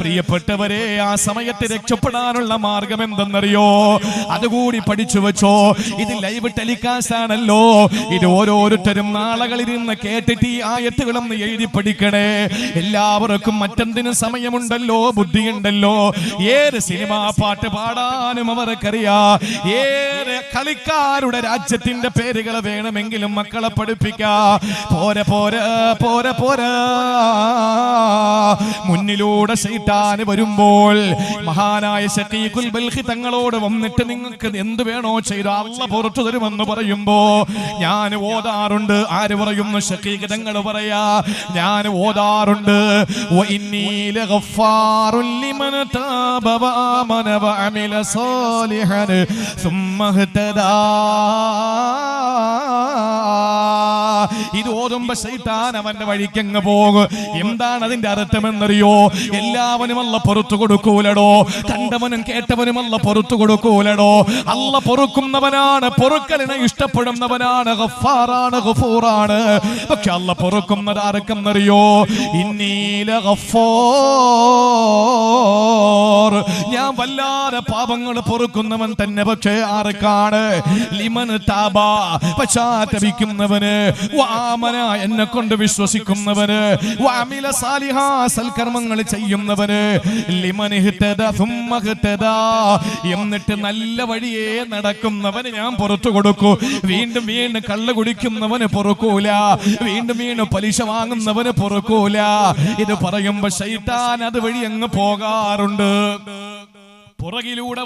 പ്രിയപ്പെട്ടവരെ, ആ സമയത്ത് രക്ഷപ്പെടാനുള്ള മാർഗം എന്തെന്നറിയോ? അതുകൂടി പഠിച്ചു വെച്ചോ. ഇത് ലൈവ് ടെലികാസ്റ്റ് ആണല്ലോ. ഇത് ഓരോരുത്തരും നാളകളിരുന്ന് കേട്ടിട്ട് ഈ ആയത്തുകളൊന്ന് എഴുതി പഠിക്കണേ. എല്ലാവർക്കും മറ്റെന്തിനും സമയമുണ്ടല്ലോ, ബുദ്ധിയുണ്ടല്ലോ. ഏത് സിനിമാ പാട്ട് പാടാനും അവർക്കറിയാം. ഏത് കളിക്കാരുടെ രാജ്യത്തിന്റെ പേരുകൾ വേണമെങ്കിലും മക്കളെ പഠിപ്പിക്കാം. പോരെ പോരെ പോരെ പോരാ. മുന്നിലൂടെ ശൈത്താൻ വരുമ്പോൾ മഹാനായ ശഖീഖുൽ ബൽഖി തങ്ങളോട് വന്നിട്ട് നിങ്ങൾക്ക് എന്ത് വേണോ ചെയ്തോ അല്ലാഹ് പുറത്തു തരുമെന്ന് പറയുമ്പോ ഞാൻ ഓതാറുണ്ട്. ആര് പറയുന്നു? ശഖീഖ് തങ്ങൾ പറയാ, ഞാൻ ഓതാറുണ്ട്. വഇന്നീ ലഗഫാറുൽ ലിമൻ താബ വആമന വഅമില സാലിഹൻ സുമ്മ ഇഹ്തദാ. ഇത് ഓതുമ്പോ ശൈത്താൻ അവന്റെ വഴിക്കങ്ങ് പോകും. എന്താണ് അതിന്റെ അർത്ഥമെന്നറിയോ? എല്ലാവനും അല്ല പുറത്തു കൊടുക്കൂലടോ. കണ്ടവനും കേട്ടവനും അല്ല പുറത്തു കൊടുക്കൂലടോ. അല്ല പൊറുക്കുന്നവനാണ്, പൊറുക്കലിനെ ഇഷ്ടപ്പെടുന്നവനാണ്, ഗഫാറാണ്, ഗഫൂറാണ്. പക്ഷെ അല്ല പൊറുക്കുന്നത് ആർക്കെന്നറിയോ? ഇന്നീല ഗഫാർ, ഞാൻ വല്ലാതെ പാപങ്ങൾ പൊറുക്കുന്നവൻ തന്നെ. പക്ഷേ ആർക്കാണ്? ലിമൻ താബ, പശ്ചാത്തപിക്കുന്നവന്, വആമന, എന്നെ കൊണ്ട് വിശ്വസിക്കുന്നവന്, വഅമില സാലിഹാ, സൽക്കർമ്മങ്ങൾ ചെയ്യുന്നവന്, ലിമൻ ഇഹ്തദാ സുമ്മ ഇഹ്തദാ, എന്നിട്ട് നല്ല വഴിയേ നടക്കുന്നവന് ഞാൻ പുറത്തു കൊടുക്കൂ. വീണ്ടും വീണ്ടും കള്ള് കുടിക്കുന്നവന് പൊറുക്കൂല, വീണ്ടും വീണ്ടും പലിശ വാങ്ങുന്നവന് പൊറുക്കൂല. ഇത് പറയുമ്പോ ശൈത്താൻ അതുവഴി അങ്ങ് പോകാറുണ്ട്. പുറകിലൂടെ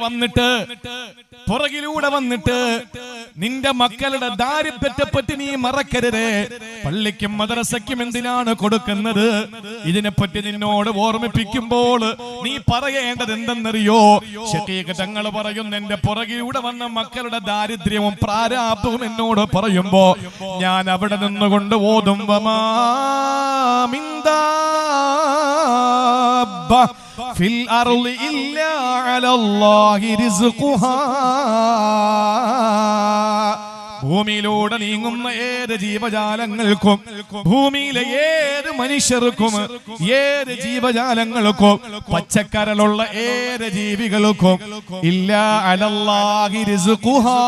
വന്നിട്ട് നിന്റെ മക്കളുടെ ദാരിദ്ര്യത്തെപ്പറ്റി നീ മറക്കരുത്. പള്ളിക്കും മദ്രസയ്ക്കും എന്തിനാണ് കൊടുക്കുന്നത്? ഇതിനെപ്പറ്റി നിന്നോട് ഓർമ്മിപ്പിക്കുമ്പോൾ നീ പറയേണ്ടത് എന്തെന്നറിയോ? ശഖീഖ് തങ്ങൾ പറയുന്നു, എന്റെ പുറകിലൂടെ വന്ന മക്കളുടെ ദാരിദ്ര്യവും പ്രാരാബ്ദവും എന്നോട് പറയുമ്പോ ഞാൻ അവിടെ നിന്നുകൊണ്ട് ഓതും, വമാ മിൻ ദാബ്ബ ഫിൽ അർളി ഇല്ലാ അലല്ലാഹി റിസ്ഖുഹാ. ഭൂമിയിലൂടെ നീങ്ങുന്ന ഏത് ജീവജാലങ്ങൾക്കും, ഭൂമിയിലെ ഏത് മനുഷ്യർക്കും, ഏത് ജീവജാലങ്ങൾക്കും, പച്ചക്കരലുള്ള ഏത് ജീവികൾക്കും ഇല്ലാ അലല്ലാഹി റിസ്ഖുഹാ,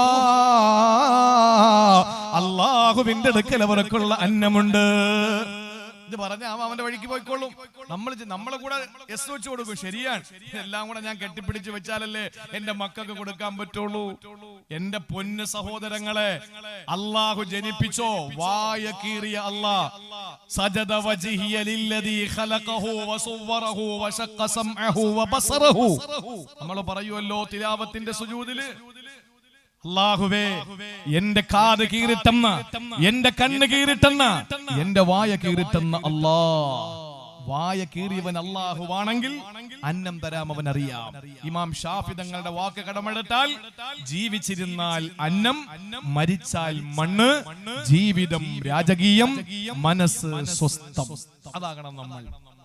അല്ലാഹുവിന്റെ അടുക്കൽ അവർക്കുള്ള അന്നമുണ്ട്. ഇത് പറഞ്ഞ അവന്റെ വഴിക്ക് പോയിക്കോളും. നമ്മളെ കൂടെ എസ് വെച്ച് കൊടുക്കും. ശരിയാണ്, എല്ലാം കൂടെ ഞാൻ കെട്ടിപ്പിടിച്ച് വെച്ചാലല്ലേ എന്റെ മക്കൾക്ക് കൊടുക്കാൻ പറ്റുള്ളൂ. എന്റെ പൊന്ന് സഹോദരങ്ങളെ, അള്ളാഹു ജനിപ്പിച്ചോ? വായ കീറിയ അല്ലാഹ്. സജദ വജ്ഹിയ ലില്ലദീ ഖലഖഹു വസവ്വറഹു വശഖ സംഅഹു വബസറഹു. നമ്മൾ പറയുമല്ലോ തിലാവത്തിന്റെ സുജൂദില്, അല്ലാഹുവേ എന്റെ കാത് കീറിട്ടെന്ന, എന്റെ കണ്ണ് കീറിട്ടെന്ന, എന്റെ വായ കീറിട്ടെന്ന അല്ലാഹ്. വായ കീറിയവൻ അല്ലാഹുവാണെങ്കിൽ അന്നം തരാം അവൻ അറിയാം. ഇമാം ഷാഫി തങ്ങളുടെ വാക്ക് കടമെടുത്താൽ, ജീവിച്ചിരുന്നാൽ അന്നം, മരിച്ചാൽ മണ്ണ്, ജീവിതം രാജകീയം, മനസ്സ് സ്വസ്ഥം. അതാകണം നമ്മൾ.